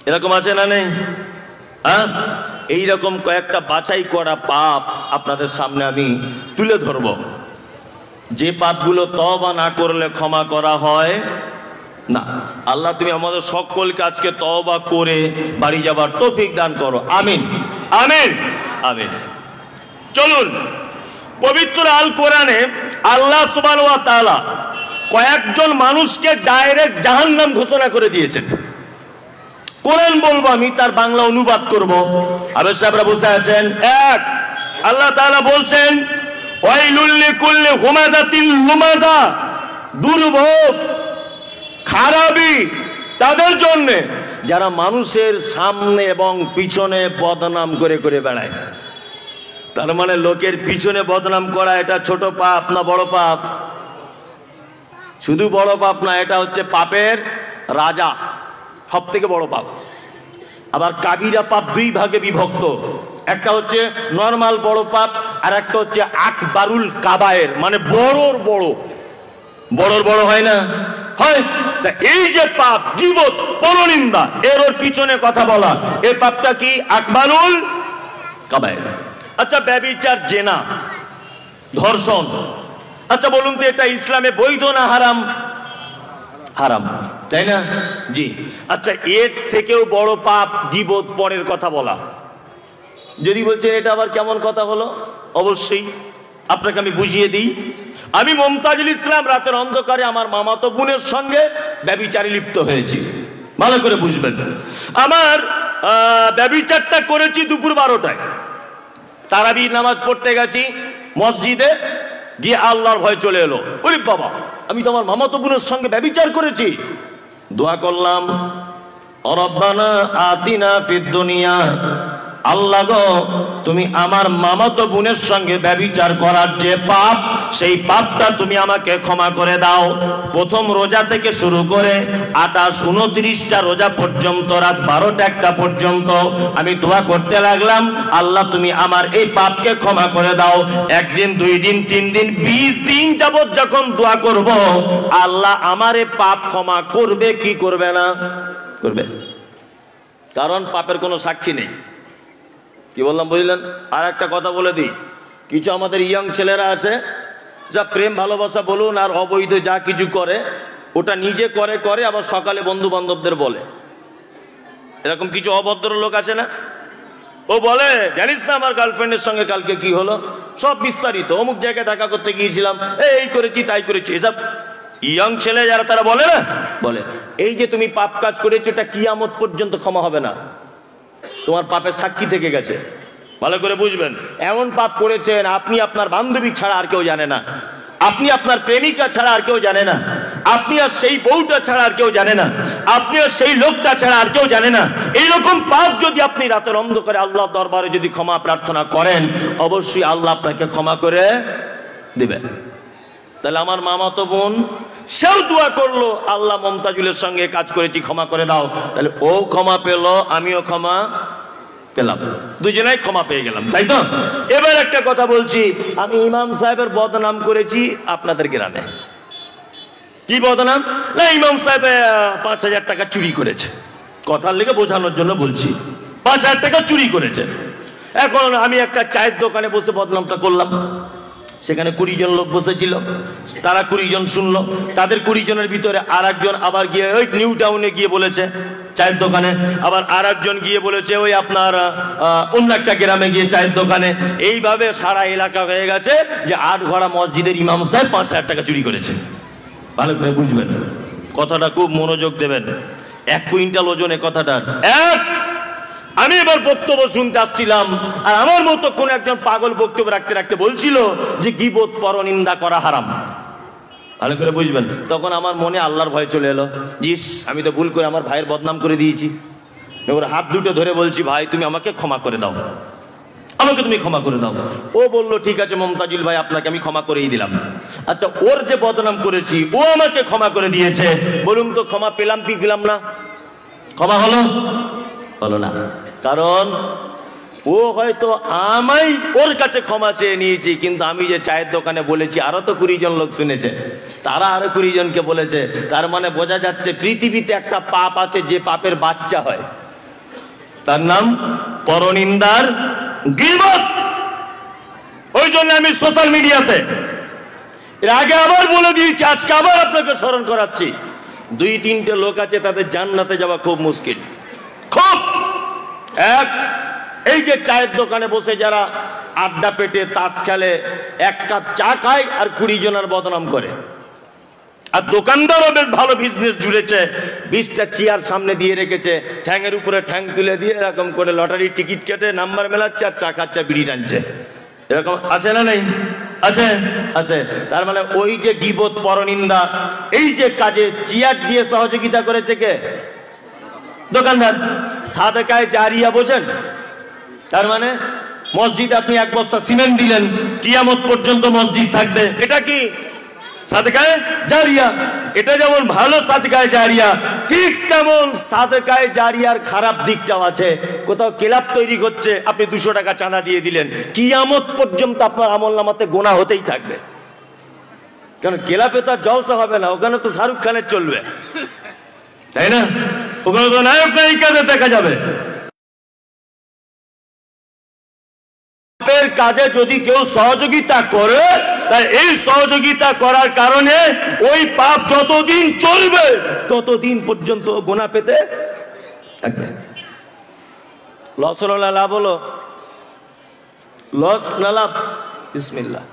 এরকম আছে না নেই? এইরকম কয়েকটা বাছাই করা পাপ আপনাদের সামনে আমি তুলে ধরব, যে পাপগুলো তওবা না করলে ক্ষমা করা হয় না। আল্লাহ তুমি আমাদের সকলকে আজকে তওবা করে বাড়ি যাবার তৌফিক দান করো, আমিন আমিন আমিন। চলুন, পবিত্র আল কোরআনে আল্লাহ সুবহানাহু ওয়া তাআলা কয়েকজন মানুষকে ডাইরেক্ট জাহান্নাম ঘোষণা করে দিয়েছেন। কোরআন বলবো আমি, তার বাংলা অনুবাদ করব। আবেদ সাহেবরা বসে আছেন। এক, আল্লাহ তাআলা বলছেন ওয়াইলুল লিকুল্লি হুমাযাতিল লুমাযা, দুর্ভোগ খারাপি তাদের জন্য যারা মানুষের সামনে এবং পিছনে বদনাম করে করে বেড়ায়। তার মানে লোকের পিছনে বদনাম করা এটা ছোট পাপ না বড় পাপ? শুধু বড় পাপ না, এটা হচ্ছে পাপের রাজা, সব থেকে বড় পাপ। আবার কাবিরা পাপ দুই ভাগে বিভক্ত, একটা হচ্ছে নরমাল বড় পাপ আর একটা হচ্ছে আকবারুল কাবায়ের, মানে বড়র বড়। বড়র বড় হয় না? হয়। তা এই যে পাপ গীবত, পরনিন্দা, এর ওর পিছনে কথা বলা, এই পাপটা কি? আকবারুল কাবায়ের। আচ্ছা, ব্যভিচার, জেনা, ধর্ষণ, আচ্ছা বলুন তো এটা ইসলামে বৈধ না হারাম? হারাম, তাই না? জি। আচ্ছা, এর থেকেও বড় পাপ গীবত, পরের কথা বলা। যদি বলছেন এটা আবার কেমন কথা হলো, অবশ্যই আপনাকে আমি বুঝিয়ে দিই। আমি মুমতাজুল ইসলাম রাতের অন্ধকারে আমার মামাতো বোনের সঙ্গে ব্যভিচারে লিপ্ত হয়েছি, ভালো করে বুঝবেন। আমার ব্যভিচারটা করেছি দুপুর 12টায়। তারাবি নামাজ পড়তে গেছি মসজিদে, গিয়ে আল্লাহর ভয় চলে এলো। ওরে বাবা, আমি তো আমার মামাতো বোনের সঙ্গে ব্যভিচার করেছি। দোয়া করলাম, রব্বানা আতিনা ফিদ দুনিয়া, আল্লাহ গো তুমি আমার মামাতো বোনের সঙ্গে ব্যভিচার করার যে পাপ, সেই পাপটা তুমি আমাকে ক্ষমা করে দাও। প্রথম রোজা থেকে শুরু করে 28, 29টা রোজা পর্যন্ত, রাত 12টা-1টা পর্যন্ত আমি দোয়া করতে লাগলাম, আল্লাহ তুমি আমার এই পাপকে ক্ষমা করে দাও। 1 দিন, 2 দিন, 3 দিন, 20 দিন যাবত যখন দোয়া করব, আল্লাহ আমার এই পাপ ক্ষমা করবে কি করবে না? করবে। কারণ পাপের কোনো সাক্ষী নেই। কি বললাম বুঝলেন? আর একটা কথা বলে দিই, কিছু আমাদের ইয়াং ছেলেরা আছে যা প্রেম ভালোবাসা বলুন আর অবৈধ যা কিছু করে, ওটা নিজে করে করে আবার সকালে বন্ধু বান্ধবদের বলে। এরকম কিছু অভদ্র লোক আছে না? ও বলে, জানিস না আমার গার্লফ্রেন্ডের সঙ্গে কালকে কি হলো, সব বিস্তারিত, অমুক জায়গায় দেখা করতে গিয়েছিলাম, এই করেছি তাই করেছি। এসব ইয়াং ছেলে যারা, তারা বলে না, বলে এই যে তুমি পাপ কাজ করেছো, এটা কিয়ামত পর্যন্ত ক্ষমা হবে না, তোমার পাপের সাক্ষী থেকে গেছে। ভালো করে বুঝবেন, এমন পাপ করেছেন আপনি আপনার বান্ধবী ছাড়া আর কেউ জানে না, আপনি আপনার প্রেমিকা ছাড়া আর কেউ জানে না, আপনি আর সেই বউটা ছাড়া আর কেউ জানে না, আপনি আর সেই লোকটা ছাড়া আর কেউ জানে না। এইরকম পাপ যদি আপনি রাতের অন্ধকারে আল্লাহ দরবারে যদি ক্ষমা প্রার্থনা করেন, অবশ্যই আল্লাহ আপনাকে ক্ষমা করে দিবেন। তাহলে আমার মামাতো বোন সেও দোয়া করলো, আল্লাহ মমতাজুলের সঙ্গে কাজ করেছি, ক্ষমা করে দাও। তাহলে ও ক্ষমা পেল, আমিও ক্ষমা পেলাম, দুজনেই ক্ষমা পেয়ে গেলাম, তাই তো? এবার একটা কথা বলছি, আমি ইমাম সাহেবের বদনাম করেছি আপনাদের গ্রামে। কি বদনাম? না, ইমাম সাহেব 5,000 টাকা চুরি করেছে, কথার লেগে বোঝানোর জন্য বলছি, 5,000 টাকা চুরি করেছে। এখন আমি একটা চায়ের দোকানে বসে বদনামটা করলাম, সেখানে 20 জন লোক বসেছিল, তারা 20 জন শুনলো। তাদের 20 জনের ভিতরে আর একজন আবার গিয়ে ওই নিউ টাউনে গিয়ে বলেছে চায়ের দোকানে, আবার আর একজন গিয়ে বলেছে ওই আপনার অন্য একটা গ্রামে গিয়ে চায়ের দোকানে। এইভাবে সারা এলাকা হয়ে গেছে যে 8 ঘোড়া মসজিদের ইমাম সাহেব 5,000 টাকা চুরি করেছে। ভালো করে বুঝবেন, কথাটা খুব মনোযোগ দেবেন। 1 কুইন্টাল ওজনে কথাটার। আমি এবার বক্তব্য শুনতে আসছিলাম, আর আমার মতো কোন একজন পাগল বক্তব্য রাখতে রাখতে বলছিল যে গীবত, পরনিন্দা করা হারাম। ভালো করে বুঝবেন, তখন আমার মনে আল্লাহর ভয় চলে এলো, জিস আমি তো ভুল করে আমার ভাইয়ের বদনাম করে দিয়েছি। ওর হাত দুটো ধরে বলছি, ভাই তুমি আমাকে ক্ষমা করে দাও, আমাকে তুমি ক্ষমা করে দাও। ও বলল ঠিক আছে মমতাজুল ভাই, আপনাকে আমি ক্ষমা করেই দিলাম। আচ্ছা, ওর যে বদনাম করেছি ও আমাকে ক্ষমা করে দিয়েছে, বলুন তো ক্ষমা পেলাম কি পেলাম না? ক্ষমা হলো? হলো না। কারণ ও হয়তো আমি ওর কাছে ক্ষমা চেয়ে নিয়েছি, কিন্তু আমি যে চায়ের দোকানে বলেছি আরো তো 20 জন লোক শুনেছে, তারা আরো 20 জনকে বলেছে। তার মানে বোঝা যাচ্ছে পৃথিবীতে একটা পাপ আছে যে পাপের বাচ্চা হয়, তার নাম পরনিন্দার গীবত। ওই জন্য আমি সোশ্যাল মিডিয়াতে এর আগে আবার বলে দিয়েছি, আজকে আবার আপনাকে স্মরণ করাচ্ছি, 2-3টে লোক আছে তাদের জান্নাতে যাওয়া খুব মুশকিল, খুব। এক, এই যে চায়ের দোকানে বসে যারা আড্ডা পেটে তাস খেলে, এক কাপ চা খায় আর 20 জনের বদনাম করে। আর দোকানদারও বেশ ভালো বিজনেস জুড়েছে, 20টা চেয়ার সামনে দিয়ে রেখেছে, ঠ্যাংয়ের উপরে ঠ্যাং তুলে দিয়ে এরকম করে লটারি টিকিট কেটে নাম্বার মেলাচ্ছে আর চা খাচ্ছে, বিড়ি টানছে। এরকম আছে না নেই? আছে, আছে। তার মানে ওই যে গীবত পরনিন্দা এই যে কাজে চেয়ার দিয়ে সহযোগিতা করেছে কে? দোকানদার। সাদকায়ে জারিয়া বোঝেন? তার মানে মসজিদে আপনি 1 বস্তা সিমেন্ট দিলেন, কিয়ামত পর্যন্ত মসজিদ থাকবে, এটা কি? সাদকায়ে জারিয়া। এটা যেমন ভালো সাদকায়ে জারিয়া, ঠিক তেমন সাদকায়ে জারিয়ার খারাপ দিকটাও আছে। কোথাও ক্লাব তৈরি করছে, আপনি 200 টাকা চাঁদা দিয়ে দিলেন, কিয়ামত পর্যন্ত আপনার আমলনামাতে গোনা হতেই থাকবে। কারণ ক্লাবে তো আর জলসা হবে না, ওখানে তো শাহরুখ খানের চলবে, তাই না? ওখানে তো নায়ক নায়িকাদের দেখা যাবে। পাপের কাজে যদি কেউ সহযোগিতা করে, তাই এই সহযোগিতা করার কারণে ওই পাপ যতদিন চলবে ততদিন পর্যন্ত গোনা পেতে থাকবে। লস হলো না লাভ হলো? লস না লাভ? বিসমিল্লাহ।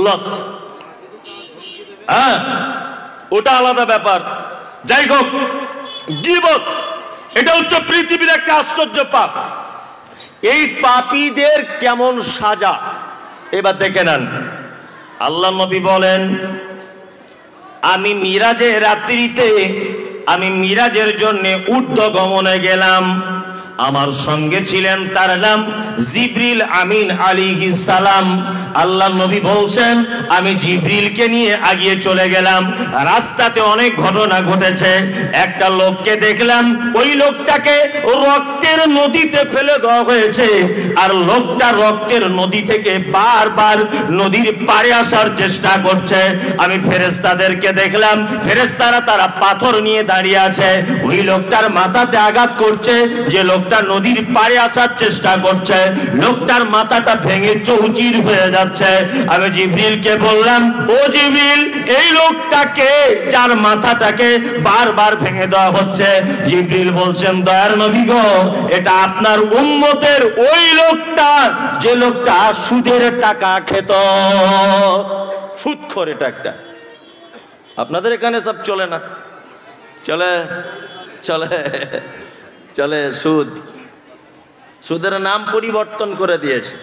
লস, হ্যাঁ, ওটা আলাদা ব্যাপার। যাই হোক, গীবত এটা হচ্ছে পৃথিবীর একটা আশ্চর্য পাপ। এই পাপীদের কেমন সাজা এবার দেখে নেন। আল্লাহ নবী বলেন, আমি মিরাজের রাত্রিতে আমি মিরাজের জন্য ঊর্ধ্ব গমনে গেলাম, আমার সঙ্গে ছিলেন তার নাম জিবরিল আমিন আলাইহিস সালাম। আল্লাহ নবী বলছেন, আমি জিবরিলকে নিয়ে আগিয়ে চলে গেলাম। রাস্তাতে অনেক ঘটনা ঘটেছে। একটা লোককে দেখলাম, ওই লোকটাকে রক্তের নদীতে ফেলে দেওয়া হয়েছে, আর লোকটা রক্তের নদী থেকে বারবার নদীর পাড়ে আসার চেষ্টা করছে। আমি ফেরেশতাদেরকে দেখলাম, ফেরেশতারা তারা পাথর নিয়ে দাঁড়িয়ে আছে, ওই লোকটার মাথাতে আঘাত করছে। যে লোকটা নদীর পাড়ে আসার চেষ্টা করছে, লোকটার মাথাটা ভেঙে চৌচির হয়ে যাচ্ছে। আমি জিবরিলকে বললাম, ও জিবরিল, এই লোকটাকে যার মাথাটাকে বারবার ভেঙে দেওয়া হচ্ছে? জিবরিল বলছেন, দয়ার নবী গো, এটা আপনার উম্মতের ওই লোকটা যে লোকটা সুদের টাকা খেত, সুদখোর। এটা একটা, আপনাদের এখানে সব চলে না? চলে, চলে, চলে। সুদ, সুদের নাম পরিবর্তন করে দিয়েছে,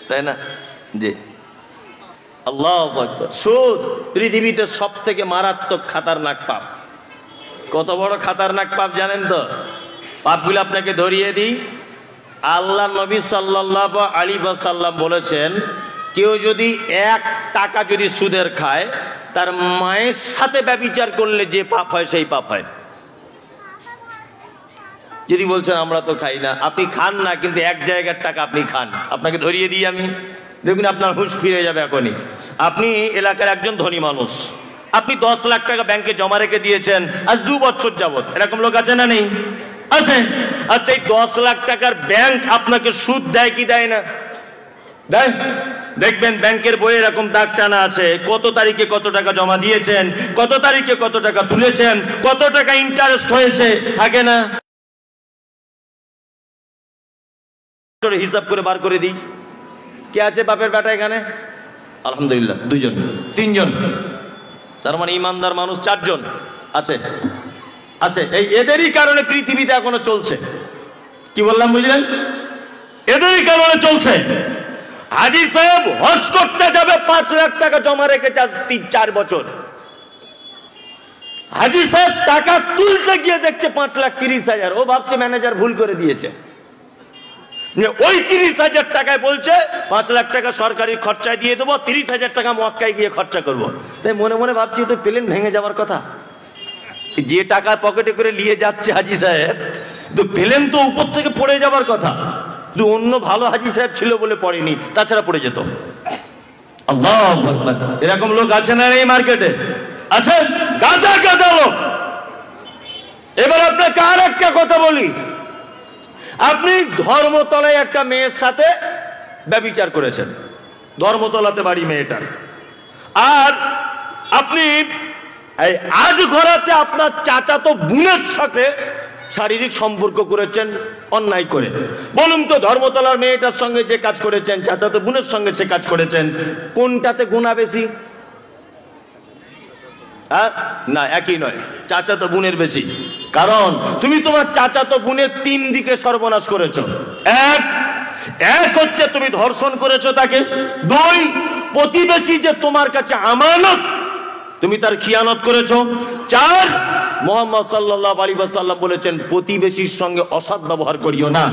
তাই না? জি, আল্লাহু আকবার। সুদ পৃথিবীতে সব থেকে মারাত্মক খাতারনাক পাপ। কত বড় খাতারনাক পাপ জানেন তো? পাপগুলো আপনাকে ধরিয়ে দিই। আল্লাহ নবী সাল্লাল্লাহু আলাইহি ওয়াসাল্লাম বলেছেন, কেউ যদি 1 টাকা যদি সুদের খায়, তার মায়ের সাথে ব্যভিচার করলে যে পাপ হয় সেই পাপ হয়। যদি বলছেন আমরা তো খাই না, আপনি খান না, কিন্তু 1 জায়গার টাকা আপনি খান, আপনাকে ধরিয়ে দিই আমি, দেখুন আপনার হুঁশ ফিরে যাবে এখনই। আপনি এলাকার একজন ধনী মানুষ, আপনি 10 লাখ টাকা ব্যাংকে জমা রেখে দিয়েছেন আজ 2 বছর যাবত। এরকম লোক আছে না নেই? আছে। আচ্ছা, এই 10 লাখ টাকার ব্যাংক আপনাকে সুদ দেয় কি দেয় না? দেয়। দেখবেন ব্যাংকের বইয়ে এরকম দাগ টানা আছে, কত তারিখে কত টাকা জমা দিয়েছেন, কত তারিখে কত টাকা তুলেছেন, কত টাকা ইন্টারেস্ট হয়েছে, থাকে না? হিসাব করে বার করে দিই। কে আছে বাপের বেটা এখানে? আলহামদুলিল্লাহ, 2 জন, 3 জন। তার মানে ইমানদার মানুষ 4 জন আছে। আছে, এই এদেরই কারণে পৃথিবীতে এখনো চলছে। কি বললাম বুঝলেন? এদেরই কারণে চলছে। হাজি সাহেব হজ করতে যাবে, 5 লাখ টাকা জমা রেখেছে আজ 3-4 বছর। হাজি সাহেব টাকা তুলতে গিয়ে দেখছে 5,30,000, ও ভাবছে ম্যানেজার ভুল করে দিয়েছে। ওই 30,000 টাকায় বলছে 5 লাখ টাকা সরকারি খরচায় দিয়ে দেবো, 30,000 টাকা মক্কায় গিয়ে খরচা করবো। তাই মনে মনে ভাবছি তো প্লেন ভেঙে যাওয়ার কথা, যে টাকা পকেটে করে নিয়ে যাচ্ছে হাজি সাহেব, তো প্লেন তো উপর থেকে পড়ে যাবার কথা, কিন্তু অন্য ভালো হাজি সাহেব ছিল বলে পড়েনি, তাছাড়া পড়ে যেত। আল্লাহু আকবার। এরকম লোক আছে না এই মার্কেটে? আছে গাদা গাদা লোক। এবার আপনাকে আর একটা কথা বলি, আপনি ধর্মতলায় একটা মেয়ের সাথে ব্যভিচার করেছেন, ধর্মতলাতে বাড়ি মেয়েটার, আর আপনি আজ ঘরাতে আপনার চাচাতো বোনের সাথে শারীরিক সম্পর্ক করেছেন অন্যায় করে। বলুন তো, ধর্মতলার মেয়েটার সঙ্গে যে কাজ করেছেন, চাচাতো বোনের সঙ্গে সে কাজ করেছেন, কোনটাতে গুনাহ বেশি? না, একই নয়, চাচাতো বোনের বেশি। কারণ তুমি তোমার চাচাতো বোনের 3 দিকে সর্বনাশ করেছো। এক হচ্ছে তুমি ধর্ষণ করেছো তাকে, 2 প্রতিবেশী যে তোমার কাছে আমানত, তুমি তার খিয়ানত করেছো, 4 মুহাম্মদ সাল্লাল্লাহু আলাইহি ওয়াসাল্লাম বলেছেন প্রতিবেশীর সঙ্গে অসৎ ব্যবহার করিও না,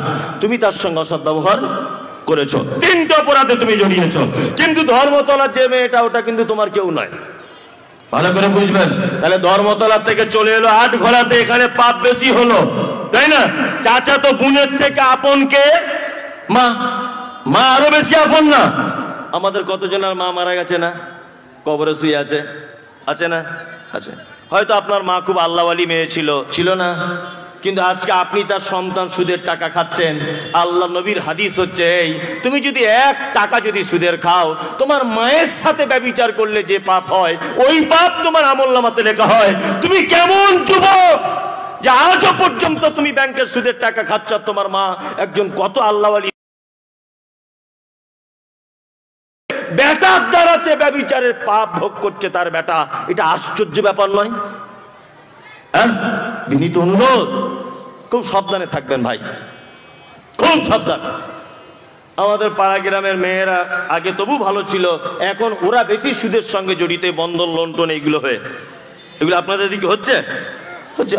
তুমি তার সঙ্গে অসৎ ব্যবহার করেছো। 3টে অপরাধে তুমি জড়িয়েছো। কিন্তু ধর্মতলার যে মেয়েটা, ওটা কিন্তু তোমার কেউ নয়, ভালো করে বুঝবেন। তাহলে ধর্মতলা থেকে চলে এলো 8 ঘোড়াতে, এখানে পাপ বেশি হলো, তাই না? চাচাতো বোনের থেকে আপন কে? মা। মা আরো বেশি আপন না? আমাদের কতজনের মা মারা গেছে না, কবরে শুয়ে আছে, আছে না? আছে। হয়তো আপনার মা খুব আল্লাহওয়ালি মেয়ে ছিল না, কিন্তু আজকে আপনি তার সন্তান সুদের টাকা খাচ্ছেন। আল্লাহ নবীর হাদিস হচ্ছে এই, তুমি যদি 1 টাকা যদি সুদের খাও, তোমার মায়ের সাথে ব্যভিচার করলে যে পাপ হয়, ওই পাপ তোমার আমলনামাতে লেখা হয়। তুমি কেমন যুবক যে আজও পর্যন্ত তুমি ব্যাংকের সুদের টাকা খাচ্ছ, তোমার মা একজন কত আল্লাহওয়ালি বেটার দ্বারাতে ব্যভিচারের পাপ ভোগ করছে তার বেটা, এটা আশ্চর্য ব্যাপার নয়? হ্যাঁ, বিনীত অনুরোধ, খুব সাবধানে থাকবেন ভাই, খুব সাবধান। আমাদের পাড়া গ্রামের মেয়েরা আগে তবু ভালো ছিল, এখন ওরা বেশি সুদের সঙ্গে জড়িত, বন্ধন লন্ঠন এইগুলো হয়ে। এগুলো আপনাদের দিকে হচ্ছে?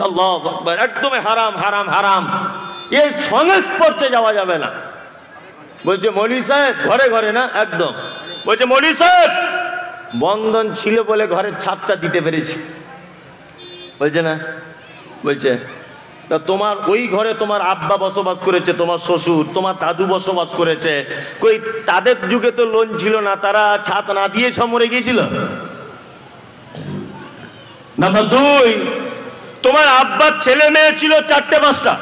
আল্লাহু আকবার। একদমই হারাম হারাম হারাম, এর সংস্পর্শে যাওয়া যাবে না। বলছে মৌলভী সাহেব ঘরে ঘরে না, একদম বলছে মৌলভী সাহেব বন্ধন ছিল বলে ঘরের ছাদটা দিতে পেরেছি, বলছে না? বলছে তা তোমার ওই ঘরে তোমার আব্বা বসবাস করেছে, তোমার শ্বশুর, তোমার দাদু বসবাস করেছে, কই তাদের যুগে তো লোন ছিল না, তারা ছাদ না দিয়ে সব মরে গিয়েছিল? নাম্বার 2, তোমার আব্বার ছেলে মেয়ে ছিল 4টে 5টা।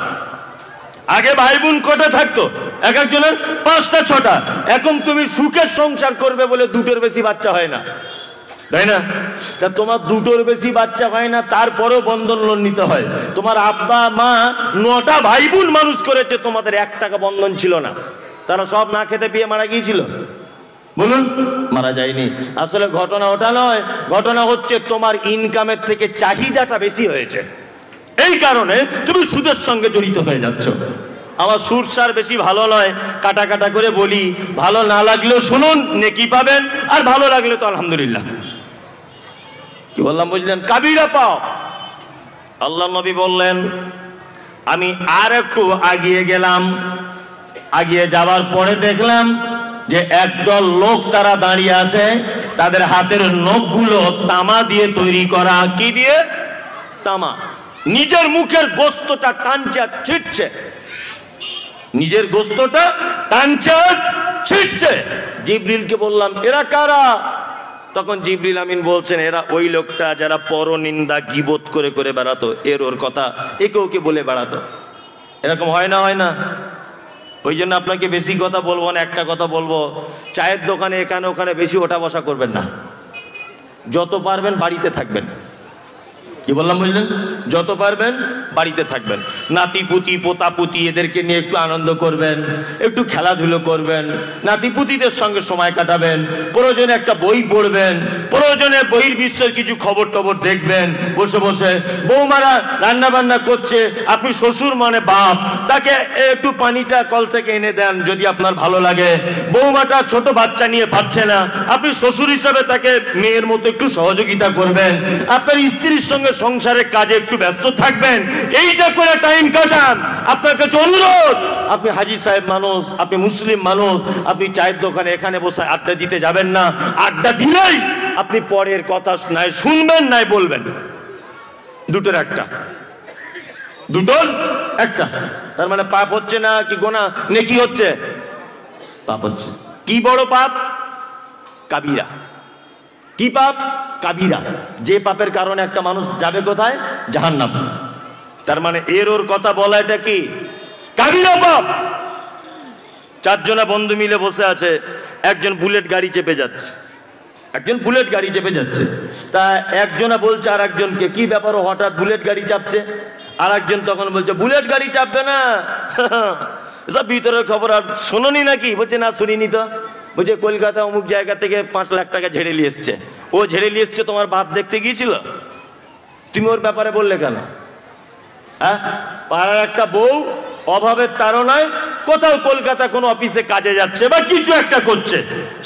আগে ভাই বোন কটা থাকতো? এক একজনের 5টা 6টা। এখন তুমি সুখের সংসার করবে বলে 2টোর বেশি বাচ্চা হয় না, তাই না? তা তোমার 2টোর বেশি বাচ্চা হয় না, তারপরেও বন্ধন লোন নিতে হয়। তোমার আব্বা মা 9টা ভাই বোন মানুষ করেছে, তোমাদের 1 টাকা বন্ধন ছিল না। তারা সব না খেতে পেয়ে মারা গিয়েছিল? বলুন, মারা যায়নি। আসলে ঘটনা ওটা নয়, ঘটনা হচ্ছে তোমার ইনকামের থেকে চাহিদাটা বেশি হয়েছে, এই কারণে তুমি সুদের সঙ্গে জড়িত হয়ে যাচ্ছ। আমার সুরসার বেশি ভালো নয়, কাটা কাটা করে বলি, ভালো না লাগলেও শুনুন, নেকি পাবেন, আর ভালো লাগলে তো আলহামদুলিল্লাহ। কি বললাম বুঝলেন? কাবিরা পাও। আল্লাহ নবী বললেন, আমি আর একটু আগিয়ে গেলাম, আগিয়ে যাওয়ার পরে দেখলাম যে একদল লোক তারা দাঁড়িয়ে আছে, তাদের হাতের নখগুলো তামা দিয়ে তৈরি করা। কি দিয়ে? তামা। নিজের মুখের গোস্তটা টানছে ছিটছে, নিজের গোস্তটা টানছে ছিটছে। জিবরিলকে বললাম, এরা কারা? তখন জিবরিল আমিন বলছেন, এরা ওই লোকটা যারা পরনিন্দা গীবত করে করে বেড়াতো, ওর কথা একে ওকে বলে বেড়াতো। এরকম হয় না? হয় না? ওই জন্য আপনাকে বেশি কথা বলবো না, একটা কথা বলবো, চায়ের দোকানে এখানে ওখানে বেশি ওঠা বসা করবেন না, যত পারবেন বাড়িতে থাকবেন। কি বললাম বুঝলেন? যত পারবেন বাড়িতে থাকবেন। নাতিপুতি পোতাপুতি এদেরকে নিয়ে একটু আনন্দ করবেন, একটু খেলাধুলো করবেন, নাতিপুতিদের সঙ্গে সময় কাটাবেন, প্রয়োজনে একটা বই পড়বেন, প্রয়োজনে বহির বিশ্বের কিছু খবর টবর দেখবেন বসে বসে। বৌমারা রান্না বান্না করছে, আপনি শ্বশুর মানে বাপ, তাকে একটু পানিটা কল থেকে এনে দেন যদি আপনার ভালো লাগে। বৌমাটা ছোট বাচ্চা নিয়ে পারছে না, আপনি শ্বশুর হিসাবে তাকে মেয়ের মতো একটু সহযোগিতা করবেন। আপনার স্ত্রীর সঙ্গে সংসারের কাজে একটু ব্যস্ত থাকবেন, এইটা করে টাইম কাটান। আপনার কাছে অনুরোধ, আপনি হাজি সাহেব মানুষ, আপনি মুসলিম মানুষ, আপনি চায়ের দোকানে এখানে বসে আড্ডা দিতে যাবেন না। আড্ডা দিলেই আপনি পরের কথা নাই শুনবেন নাই বলবেন, দুটোর একটা, দুটোর একটা। তার মানে পাপ হচ্ছে না কি গোনা, নেকি হচ্ছে? পাপ হচ্ছে। কি বড় পাপ? কাবিরা। কি পাপ? কাবিরা। যে পাপের কারণে একটা মানুষ যাবে কোথায়? জাহান্নাম। তার মানে এর ওর কথা বলা এটা কি? কাবিরা পাপ। চারজনা বন্ধু মিলে বসে আছে, একজন বুলেট গাড়ি চেপে যাচ্ছে, একজন বুলেট গাড়ি চেপে যাচ্ছে। তা একজনা বলছে আর একজনকে, কি ব্যাপার হঠাৎ বুলেট গাড়ি চাপছে? আর একজন তখন বলছে, বুলেট গাড়ি চাপবে না, সব ভিতরের খবর আর শোনোনি নাকি? বলছে না শুনিনি তো। বলছে কলকাতা অমুক জায়গা থেকে 5 লাখ টাকা ঝেড়ে নিয়ে এসছে। ও ঝেড়ে নিয়ে এসছে, তোমার বাপ দেখতে গিয়েছিল, তুমি ওর ব্যাপারে বললে কেন? হ্যাঁ, পাড়ার একটা বউ অভাবের তাড়নায় কোথাও কলকাতা কোনো অফিসে কাজে যাচ্ছে বা কিছু একটা করছে,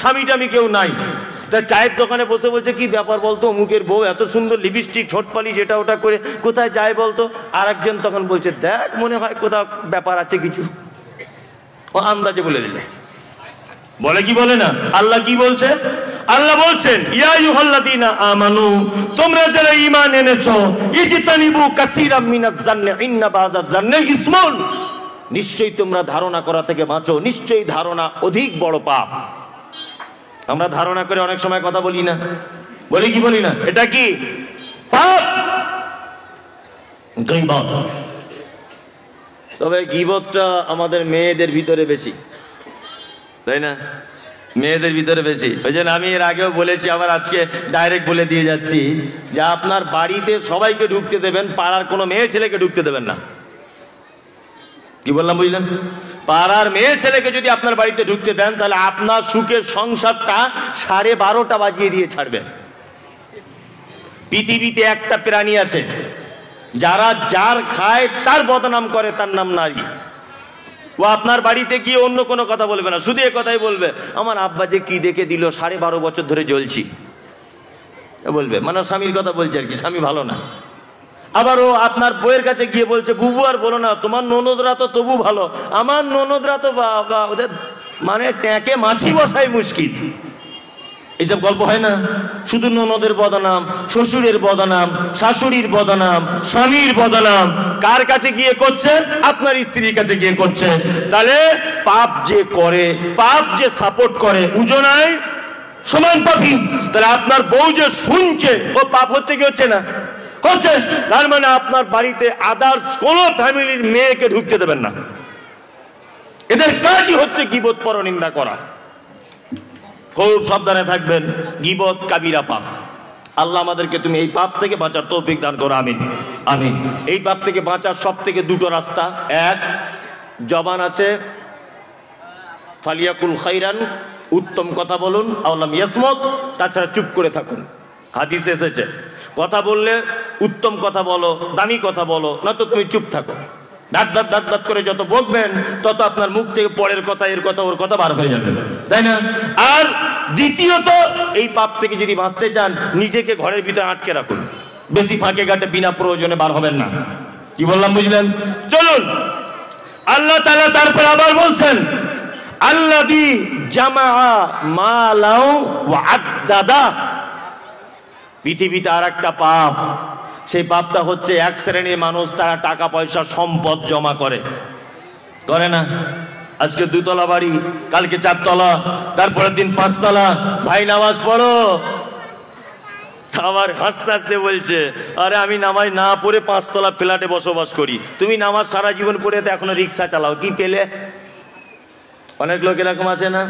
স্বামী টামি কেউ নাই। তা চায়ের দোকানে বসে বলছে, কি ব্যাপার বলতো, অমুকের বউ এত সুন্দর লিপস্টিক ঠোঁট পালিশ এটা ওটা করে কোথায় যায় বলতো? আর একজন তখন বলছে, দেখ মনে হয় কোথাও ব্যাপার আছে কিছু। ও আন্দাজে বলে দিলে। বলে কি বলে না? আল্লাহ কি বলছে? আল্লাহ বলছেন, ইয়া আইয়ুহাল্লাযীনা আমানু, তোমরা যারা ঈমান এনেছো, ইজতানিবু কাসীরাম মিনাজ জান্নি ইন্না বাযাজ জান্নি ইসমুন, নিশ্চয়ই তোমরা ধারণা করা থেকে বাঁচো, নিশ্চয়ই ধারণা অধিক বড় পাপ। আমরা ধারণা করে অনেক সময় কথা বলি না, বলি কি বলি না? এটা কি পাপ, গীবত। তবে গীবতটা আমাদের মেয়েদের ভিতরে বেশি, তাই না? মেয়েদের ভিতরে বেশি। ওই জন্য আমি এর আগেও বলেছি, আবার আজকে ডাইরেক্ট বলে দিয়ে যাচ্ছি যে আপনার বাড়িতে সবাইকে ঢুকতে দেবেন, পাড়ার কোনো মেয়ে ছেলেকে ঢুকতে দেবেন না। কি বললাম বুঝলেন? পাড়ার মেয়ে ছেলেকে যদি আপনার বাড়িতে ঢুকতে দেন, তাহলে আপনার সুখের সংসারটা 12:30 বাজিয়ে দিয়ে ছাড়বে। পৃথিবীতে একটা প্রাণী আছে, যারা যার খায় তার বদনাম করে, তার নাম নারী। ও আপনার বাড়িতে গিয়ে অন্য কোনো কথা বলবে না, শুধু এ কথাই বলবে, আমার আব্বা যে কি দেখে দিল, 12.5 বছর ধরে জ্বলছি বলবে, মানে স্বামীর কথা বলছে আর কি, স্বামী ভালো না। আবার ও আপনার বইয়ের কাছে গিয়ে বলছে, বুবু আর বলো না, তোমার ননদরা তো তবু ভালো, আমার ননদরা তো বাবা, ওদের মানে ট্যাঁকে মাছি বসাই মুশকিল। এইসব গল্প হয় না? শুধু ননদের বদনাম, শ্বশুরের বদনাম, শাশুড়ির বদনাম, স্বামীর বদনাম কার কাছে গিয়ে করছে? আপনার স্ত্রীর কাছে গিয়ে করছে। তাহলে পাপ যে করে, পাপ যে সাপোর্ট করে, উজনায় সমান পাপী। তাহলে আপনার বউ যে শুনছে, ও পাপ হচ্ছে কি হচ্ছে না? হচ্ছে। তার মানে আপনার বাড়িতে আদার্স কোন ফ্যামিলির মেয়েকে ঢুকতে দেবেন না। এদের কাজই হচ্ছে গীবত, পরনিন্দা করা। খুব সাবধানে থাকবেন, গীবত কাবিরা পাপ। আল্লাহ আমাদেরকে তুমি এই পাপ থেকে বাঁচার তৌফিক দান করো, আমিন আমিন। এই পাপ থেকে বাঁচার সব থেকে দুটো রাস্তা। এক, জবান আছে, ফালিয়াকুল খাইরান, উত্তম কথা বলুন, আওলাম ইয়াসমত, তাছাড়া চুপ করে থাকুন। হাদিসে এসেছে, কথা বললে উত্তম কথা বলো, দামি কথা বলো, না তো তুমি চুপ থাকো। দাঁত দাঁত দাঁত দাঁত করে যত বকবেন, তত আপনার মুখ থেকে পরের কথা, এর কথা, ওর কথা বার হয়ে যাবে, তাই না? আর দ্বিতীয়ত, এই পাপ থেকে যদি বাঁচতে চান, নিজেকে ঘরের ভিতরে আটকে রাখুন, বেশি ফাঁকে ঘাটে বিনা প্রয়োজনে বার হবেন না। কি বললাম বুঝলেন? চলুন, আল্লাহ তাআলা তারপর আবার বলছেন, আল্লাযী জামাআ মালাও ওয়া আদ্দাদা। পৃথিবীতে আর একটা পাপ, সেই পাপটা হচ্ছে এক শ্রেণীর মানুষ, তারা টাকা পয়সা সম্পদ জমা করে, করে না? আজকে 2 তলা বাড়ি, কালকে 4 তলা, তারপরের দিন 5 তলা। ভাই নামাজ পড়ো, আবার হাসতে হাসতে বলছে, আরে আমি নামাজ না পড়ে 5 তলা ফ্ল্যাটে বসবাস করি, তুমি নামাজ সারা জীবন পড়ে তো এখনো রিক্সা চালাও, কি পেলে? অনেক লোক এরকম আছে না?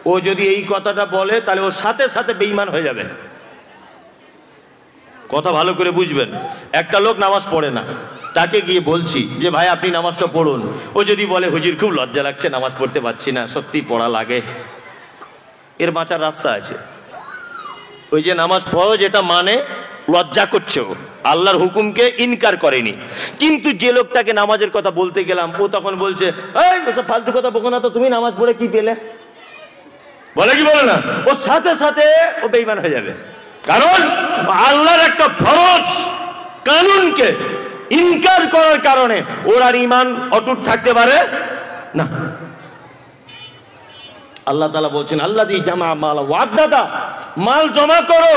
ও যদি এই কথাটা বলে, তাহলে ওর সাথে সাথে বেঈমান হয়ে যাবে। কথা ভালো করে বুঝবেন। একটা লোক নামাজ পড়ে না, তাকে গিয়ে বলছি যে ভাই আপনি নামাজটা পড়ুন। ও যদি বলে, হুজুর খুব লজ্জা লাগছে, নামাজ পড়তে পারছি না, সত্যি পড়া লাগে, এর বাঁচার রাস্তা আছে। ওই যে নামাজ পড়ো যেটা মানে লজ্জা করছে, ও আল্লাহর হুকুমকে ইনকার করেনি। কিন্তু যে লোকটাকে নামাজের কথা বলতে গেলাম, ও তখন বলছে, এই সব ফালতু কথা বলো না তো, তুমি নামাজ পড়ে কি পেলে? বলে কি বলে না? ওর সাথে সাথে ও বেঈমান হয়ে যাবে। কারণ আল্লাহর একটা ফরজ, কানুনকে ইনকার করার কারণে ওর আর ঈমান অটুট থাকতে পারে না। আল্লাহ তাআলা বলছেন আল্লাযী জামা মাল ওয়াদাদা, মাল জমা করো।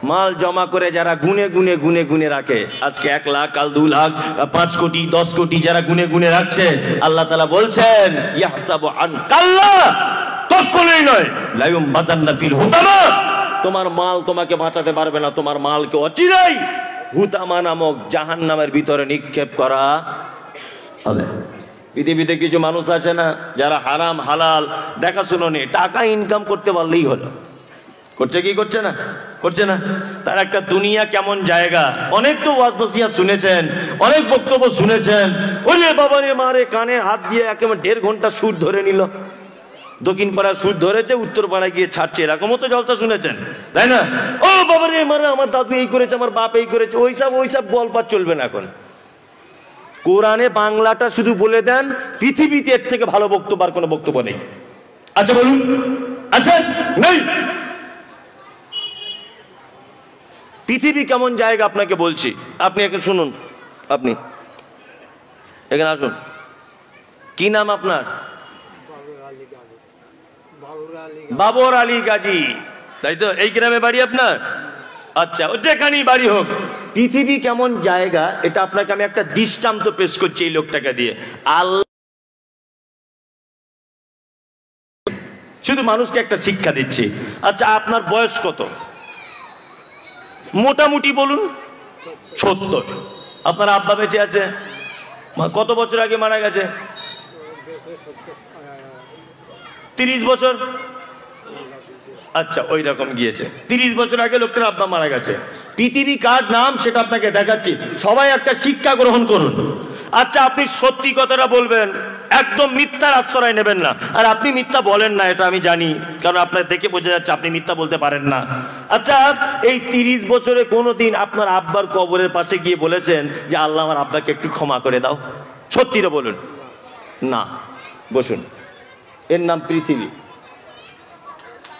মাল জমা করে যারা গুনে গুনে গুনে গুনে রাখে, আজকে 1 লাখ, কাল 2 লাখ, 5 কোটি, 10 কোটি যারা গুনে গুনে রাখছে, আল্লাহ তাআলা বলছেন ইয়াহসাবু আন কাল্লা, কখনোই নয়, লায়ুম বাজান্না ফিল হুতামা, তোমার মাল তোমাকে বাঁচাতে পারবে না। তোমার মালকে অচিরেই হুতামা নামক জাহান্নামের ভিতরে নিক্ষেপ করা হবে। পৃথিবীতে কিছু মানুষ আছে না, যারা হারাম হালাল দেখাশুনো নেই, টাকা ইনকাম করতে পারলেই হলো। করছে কি করছে না? করছে না। তার একটা দুনিয়া কেমন জায়গা। অনেক তো ওয়াজ নসিহত শুনেছেন, অনেক বক্তব্য শুনেছেন, ওরে বাবারে মারে কানে হাত দিয়ে একেবারে 1.5 ঘন্টা সুর ধরে নিল। দক্ষিণ পাড়ার সুর ধরেছে, উত্তর পাড়ায় গিয়ে ছাড়ছে, এরকমও তো জলসা শুনেছেন, তাই না? ও বাবারে মারে আমার দাদু এই করেছে, আমার বাপ এই করেছে, ওইসব গল্প চলবে না এখন। কোরআনে বাংলাটা শুধু বলে দেন, পৃথিবীতে এর থেকে ভালো বক্তব্য আর কোনো বক্তব্য নেই। আচ্ছা বলুন, আচ্ছা নেই? পৃথিবী কেমন জায়গা আপনাকে বলছি, আপনি একে শুনুন। আপনি এখানে আসুন। কি নাম আপনার? বাবর আলী গাজী, তাই তো? এই গ্রামে বাড়ি আপনার? আচ্ছা, ও যেখানেই বাড়ি হোক, পৃথিবী কেমন জায়গা এটা আপনাকে আমি একটা দৃষ্টান্ত পেশ করছি এই লোকটাকে দিয়ে। আল্লাহ শুধু মানুষকে একটা শিক্ষা দিচ্ছি। আচ্ছা, আপনার বয়স কত মোটামুটি বলুন? 70। আপনার আব্বা বেঁচে আছে? কত বছর আগে মারা গেছে? 30 বছর? আচ্ছা, ওই রকম গিয়েছে। 30 বছর আগে লোকটার আব্বা মারা গেছে। পৃথিবী কার নাম সেটা আপনাকে দেখাচ্ছি, সবাই একটা শিক্ষা গ্রহণ করুন। আচ্ছা, আপনি সত্যি কথাটা বলবেন, একদম মিথ্যার আশ্রয় নেবেন না। আর আপনি মিথ্যা বলেন না, এটা আমি জানি, কারণ আপনার দেখে বোঝা যাচ্ছে আপনি মিথ্যা বলতে পারেন না। আচ্ছা, এই 30 বছরে কোনোদিন আপনার আব্বার কবরের পাশে গিয়ে বলেছেন যে আল্লাহ আমার আব্বাকে একটু ক্ষমা করে দাও? সত্যিটা বলুন না। বসুন। এর নাম পৃথিবী।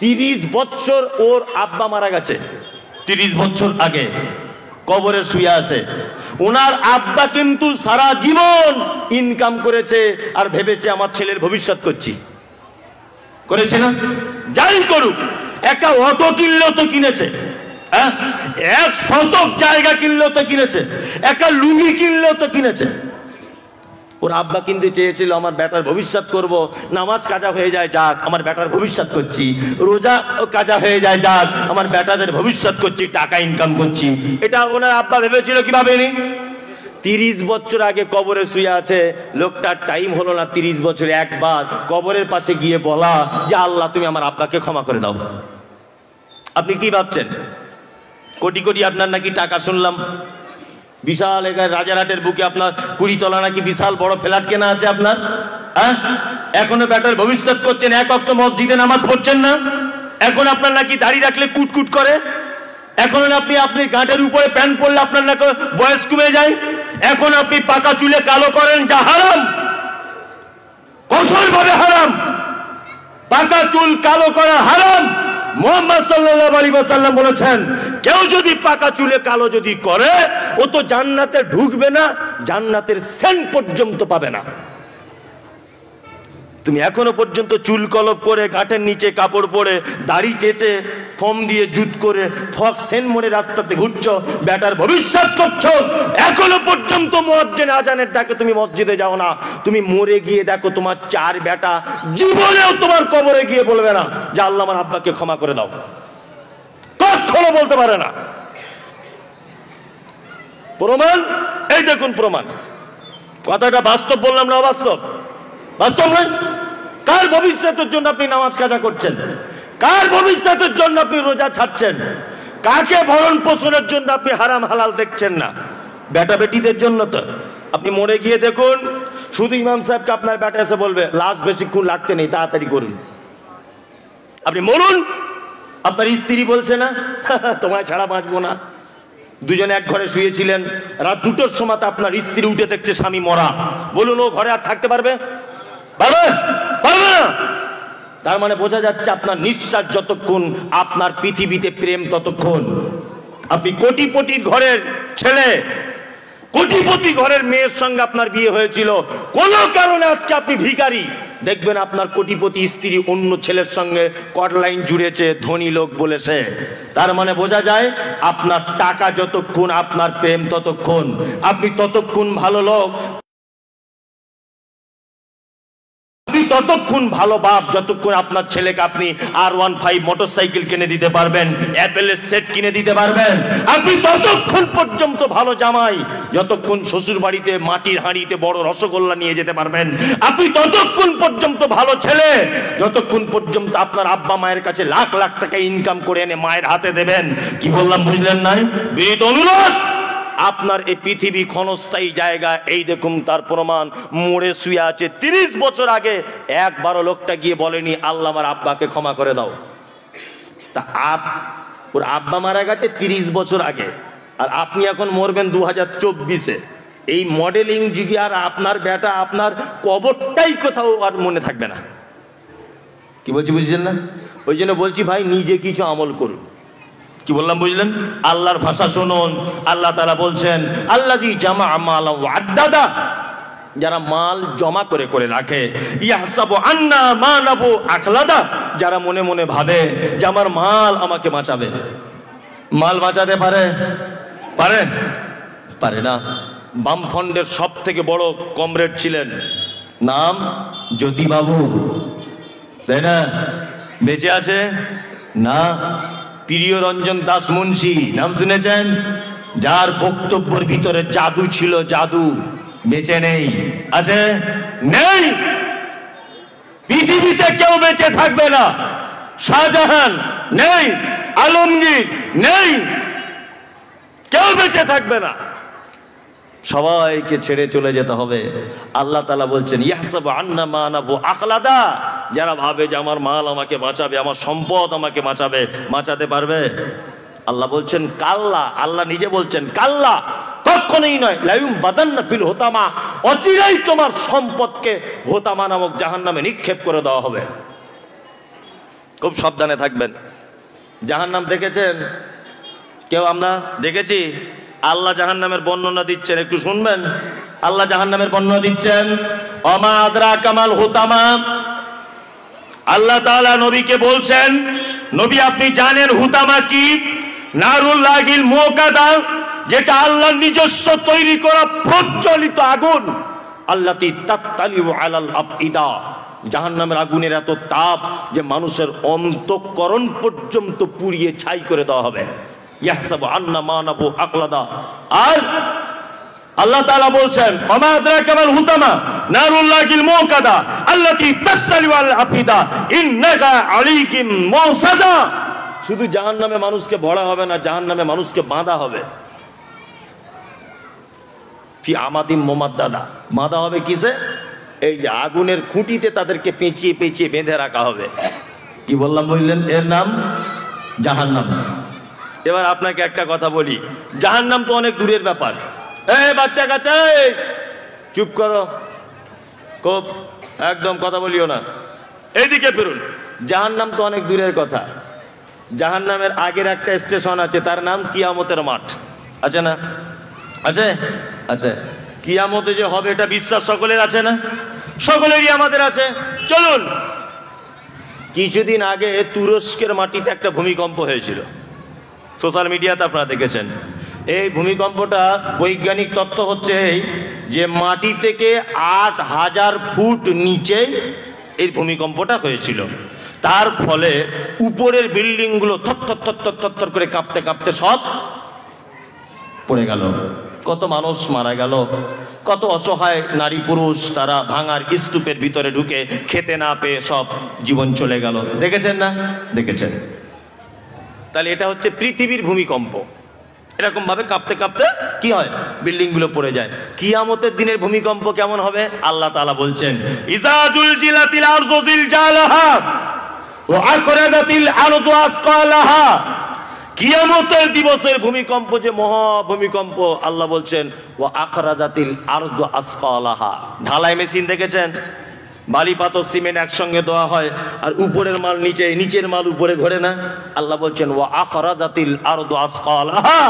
30 বছর ওর আব্বা মারা গেছে, 30 বছর আগে কবরে শুয়ে আছে। ওনার আব্বা কিন্তু সারা জীবন ইনকাম করেছে আর ভেবেছে আমার ছেলের ভবিষ্যৎ করছি। করেছে না? যাই করুক, একটা অটো কিনলেও তো কিনেছে, 1 শতক জায়গা কিনলেও তো কিনেছে, একটা লুঙ্গি কিনলেও তো কিনেছে। ওর আব্বা কিন্তু চেয়েছিল আমার বেটার ভবিষ্যৎ করব, নামাজ কাজা হয়ে যায় যাক, আমার বেটার ভবিষ্যৎ করছি, রোজা কাজা হয়ে যায় যাক, আমার বেটাদের ভবিষ্যৎ করছি, টাকা ইনকাম করছি। এটা ওনার আব্বা ভেবেছিল কিভাবে? 30 বছর আগে কবরে শুয়ে আছে লোকটার, টাইম হলো না 30 বছরে একবার কবরের পাশে গিয়ে বলা যে আল্লাহ তুমি আমার আব্বাকে ক্ষমা করে দাও। আপনি কি ভাবছেন? কোটি কোটি আপনার নাকি টাকা শুনলাম, বিশাল এখানে রাজারহাটের বুকে আপনার 20 তলা নাকি বিশাল বড় ফ্ল্যাট কেনা আছে আপনার। এখনো বেটার ভবিষ্যৎ করছেন, 1 ওয়াক্ত মসজিদে নামাজ পড়ছেন না। এখন আপনার নাকি দাড়ি রাখলে কুটকুট করে। এখন আপনি গাঁটের উপরে প্যান্ট পরলে আপনার নাকি বয়স কমে যায়। এখন আপনি পাকা চুলে কালো করেন, যা হারাম, কঠোরভাবে হারাম। পাকা চুল কালো করা হারাম। মুহাম্মদ সাল্লাল্লাহু আলাইহি ওয়াসাল্লাম বলেছেন, কেউ যদি পাকা চুলে কালো যদি করে, ও তো জান্নাতে ঢুকবে না, জান্নাতের সেন্ট পর্যন্ত পাবে না। তুমি এখনো পর্যন্ত চুল কলপ করে, গাঁটের নিচে কাপড় পরে, দাড়ি চেঁচে, ফোম দিয়ে জুত করে, ফক সেন মনে রাস্তাতে ঘুরছো, বেটার ভবিষ্যৎ করছো। এখনো পর্যন্ত মুয়াজ্জিন আজানের ডাকে তুমি মসজিদে যাও না। তুমি মরে গিয়ে দেখো, তোমার 4 বেটা জীবনেও তোমার কবরে গিয়ে বলবে না যে আল্লাহ আমার আব্বাকে ক্ষমা করে দাও। কখনো বলতে পারে না। প্রমাণ এই দেখুন, প্রমাণ। কথাটা বাস্তব বললাম না অবাস্তব? বাস্তব নয়? কার ভবিষ্যতের জন্য আপনি নামাজ কাজা করছেন? কার ভবিষ্যতের জন্য আপনি রোজা ছাড়ছেন? কাকে ভরণ পোষণের জন্য আপনি হারাম হালাল দেখছেন না? বেটা বেটিদের জন্য তো। আপনি মরে গিয়ে দেখুন, শুধু ইমাম সাহেবকে আপনার বেটা এসে বলবে লাশ বেশিক্ষণ লাগতে নেই, তাড়াতাড়ি করুন। আপনি মরুন, আপনার স্ত্রী বলছে না তোমায় ছাড়া বাঁচবো না। দুজনে এক ঘরে শুয়েছিলেন, রাত 2টোর সময় আপনার স্ত্রী উঠে দেখছে স্বামী মরা। বলুন ও ঘরে আর থাকতে পারবে? পারবে? পারবে না। তার মানে বোঝা যাচ্ছে আপনার নিঃশ্বাস যতক্ষণ, আপনার পৃথিবীতে প্রেম ততক্ষণ। আপনি কোটিপতির ঘরের ছেলে, কোটিপতি ঘরের মেয়ের সঙ্গে আপনার বিয়ে হয়েছিল, কোন কারণে আজকে আপনি ভিখারি। দেখবেন আপনার কোটিপতি স্ত্রী অন্য ছেলের সঙ্গে কট লাইন জুড়েছে, ধনী লোক বলেছে। তার মানে বোঝা যায় আপনার টাকা যতক্ষণ, আপনার প্রেম ততক্ষণ, আপনি ততক্ষণ ভালো লোক, আপনি ততক্ষণ ভালো বাপ যতক্ষণ আপনার ছেলেকে আপনি R15 মোটরসাইকেল কিনে দিতে পারবেন, অ্যাপেলের সেট কিনে দিতে পারবেন। আপনি ততক্ষণ পর্যন্ত ভালো জামাই যতক্ষণ শ্বশুর বাড়িতে মাটির হাঁড়িতে বড় রসগোল্লা নিয়ে যেতে পারবেন। আপনি ততক্ষণ পর্যন্ত ভালো ছেলে যতক্ষণ পর্যন্ত আপনার আব্বা মায়ের কাছে লাখ লাখ টাকা ইনকাম করে এনে মায়ের হাতে দেবেন। কি বললাম বুঝলেন নাই? বিনীত অনুরোধ, আপনার এই পৃথিবী ক্ষণস্থায়ী জায়গা। এই দেখুন তার প্রমাণ, মোড়ে শুয়ে আছে। 30 বছর আগে একবারও লোকটা গিয়ে বলেনি আল্লাহ আমার আব্বাকে ক্ষমা করে দাও। তা ওর আব্বা মারা গেছে 30 বছর আগে, আর আপনি এখন মরবেন 2024-এ। এই মডেলিং যুগে আর আপনার বেটা আপনার কবরটাই কোথাও আর মনে থাকবে না। কি বলছি বুঝছেন না? ওই জন্য বলছি ভাই, নিজে কিছু আমল করুন। কি বললাম বুঝলেন? আল্লাহর ভাষা শুনুন। আল্লাহ তাআলা বলছেন আল্লাযী জামা মালা ওয়া আদ্দাদা, যারা মাল জমা করে করে রাখে, ইয়াহসাবু আন্না মালাহু আখলাদা, যারা মনে মনে ভাবে যে আমার মাল আমাকে বাঁচাবে। মাল বাঁচাতে পারে? পারে? পারে না। বামফ্রন্টের সব থেকে বড় কমরেড ছিলেন, নাম জ্যোতিবাবু, তাই না? বেঁচে আছে না? প্রিয়রঞ্জন দাস মুন্সি, নাম শুনেছেন? যার বক্তব্যের ভিতরে জাদু ছিল, জাদু। বেঁচে নেই? আছে? নেই। পৃথিবীতে কেউ বেঁচে থাকবে না। শাহজাহান নেই, আলমগীর নেই, কেউ বেঁচে থাকবে না। সবাইকে ছেড়ে চলে যেতে হবে। আল্লাহ তাআলা বলছেন ইয়াহসাবু আন্না মানাহু আখলাদা, যারা ভাবে যে আমার মাল আমাকে বাঁচাবে, আমার সম্পদ আমাকে বাঁচাবে, বাঁচাতে পারবে? আল্লাহ বলছেন কাল্লা, আল্লাহ নিজে বলছেন কাল্লা, কখনোই নয়। লায়ুম বাজান্না ফিল হোতামা, অচিরেই তোমার সম্পদকে হোতামা নামক জাহান্নামে নিক্ষেপ করে দেওয়া হবে। খুব সাবধানে থাকবেন। জাহান্নাম দেখেছেন কেউ? আমরা দেখেছি? আল্লাহ জাহান্নামের বর্ণনা দিচ্ছেন, একটু শুনবেন। আল্লাহ জাহান্নামের বর্ণনা দিচ্ছেন, ওমা আদরাকা মাল হুতামা। আল্লাহ তাআলা নবীকে বলছেন, নবী আপনি জানেন হুতামা কি? নারুল্লাহিল মুকাদা, যেটা আল্লাহর নিজস্ব তৈরি করা প্রজ্বলিত আগুন। আল্লাতী তাত্তালিউ আলাল আফইদা, জাহান্নামের আগুনের এত তাপ যে মানুষের অন্তঃকরণ পর্যন্ত পুড়িয়ে ছাই করে দেওয়া হবে। ইয়াহসাবু আন্না মানাহু আখলাদা। আর আল্লাহ তাআলা বলছেন ওমা আদরাকা মাল হুতামা নারুল্লাহিল মুকাদা আল্লাতী তাত্তালিউ আলাল আফইদা ইন্নাকা আলাইহিম মুসাদা। শুধু জাহান্নামে মানুষকে ভরা হবে না, জাহান্নামে মানুষকে বাঁধা হবে। ফি আমাদিম মুমাদ্দাদা, বাঁধা হবে কিসে? এই যে আগুনের খুঁটিতে তাদেরকে পেঁচিয়ে পেঁচিয়ে বেঁধে রাখা হবে। কি বললাম বুঝলেন? এর নাম জাহান্নাম। এবার আপনাকে একটা কথা বলি, জাহান্নাম তো অনেক দূরের ব্যাপার। এই বাচ্চা কাচ্চা, চুপ করো, খুব একদম কথা বলিও না, এইদিকে ফিরুন। জাহান্নাম তো অনেক দূরের কথা। জাহান্নামের আগের একটা স্টেশন আছে, তার নাম কিয়ামতের মাঠ। আছে না? আছে? আছে। কিয়ামতে যে হবে এটা বিশ্বাস সকলের আছে না? সকলেরই আমাদের আছে। চলুন, কিছুদিন আগে তুরস্কের মাটিতে একটা ভূমিকম্প হয়েছিল, সোশ্যাল মিডিয়াতে আপনারা দেখেছেন। এই ভূমিকম্পটা বৈজ্ঞানিক তথ্য হচ্ছে যে মাটি থেকে 8000 ফুট নিচে এই ভূমিকম্পটা হয়েছিল। তার ফলে উপরের বিল্ডিংগুলো থর করে কাঁপতে কাঁপতে সব পড়ে গেল। কত মানুষ মারা গেল, কত অসহায় নারী পুরুষ তারা ভাঙার স্তূপের ভিতরে ঢুকে খেতে না পেয়ে সব জীবন চলে গেল। দেখেছেন না? দেখেছেন। তাহলে এটা হচ্ছে পৃথিবীর ভূমিকম্প। এরকম ভাবে কাঁপতে কাঁপতে কি হয়? বিল্ডিং গুলো পড়ে যায়। কিয়ামতের দিনের ভূমিকম্প কেমন হবে? আল্লাহ তাআলা বলছেন ইজা জুলজিলাতিল আরযু জিলজালাহা ওয়া আখরাজাতিল আরযু আসকালাহা। কিয়ামতের দিবসের ভূমিকম্প যে মহা ভূমিকম্প, আল্লাহ বলছেন ওয়া আখরাজাতিল আরযু আসকালাহা। ঢালাই মেশিন দেখেছেন? বালি পাথর সিমেন্ট একসঙ্গে দেওয়া হয় আর উপরের মাল নিচে, নিচের মাল উপরে ঘোরে না। আল্লাহ বলছেন ওয়া আখরাজাতিল আরদু আসকালাহা,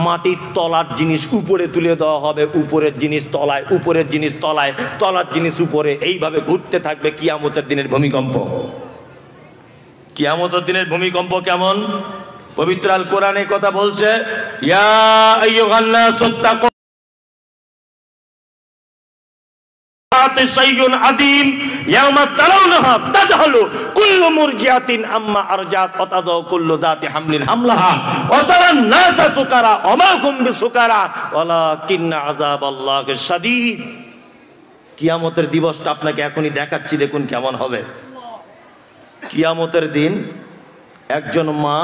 মাটির তলার জিনিস উপরে তুলে দেওয়া হবে, উপরের জিনিস তলায়, উপরের জিনিস তলায়, তলার জিনিস উপরে, এইভাবে ঘুরতে থাকবে কিয়ামতের দিনের ভূমিকম্প। কিয়ামতের দিনের ভূমিকম্প কেমন? পবিত্র আল কোরআনে কথা বলছে, ইয়া আইয়ুহান নাসু তাকু শাইউন আযীম ইয়াওমা তারাউনাহা তাযহালু কুল্লু মুরজিআতিন আম্মা আরজাত ওয়া তাযাউ কুল্লু যাতি হামলিন হামলাহা ওয়া তারান নাসা সুকারা ওয়া মা হুম বিসুকারা ওয়ালাকিন্না আযাবাল্লাহি শাদীদ। কিয়ামতের দিবসটা আপনাকে এখনই দেখাচ্ছি, দেখুন কেমন হবে। কিয়ামতের দিন একজন মা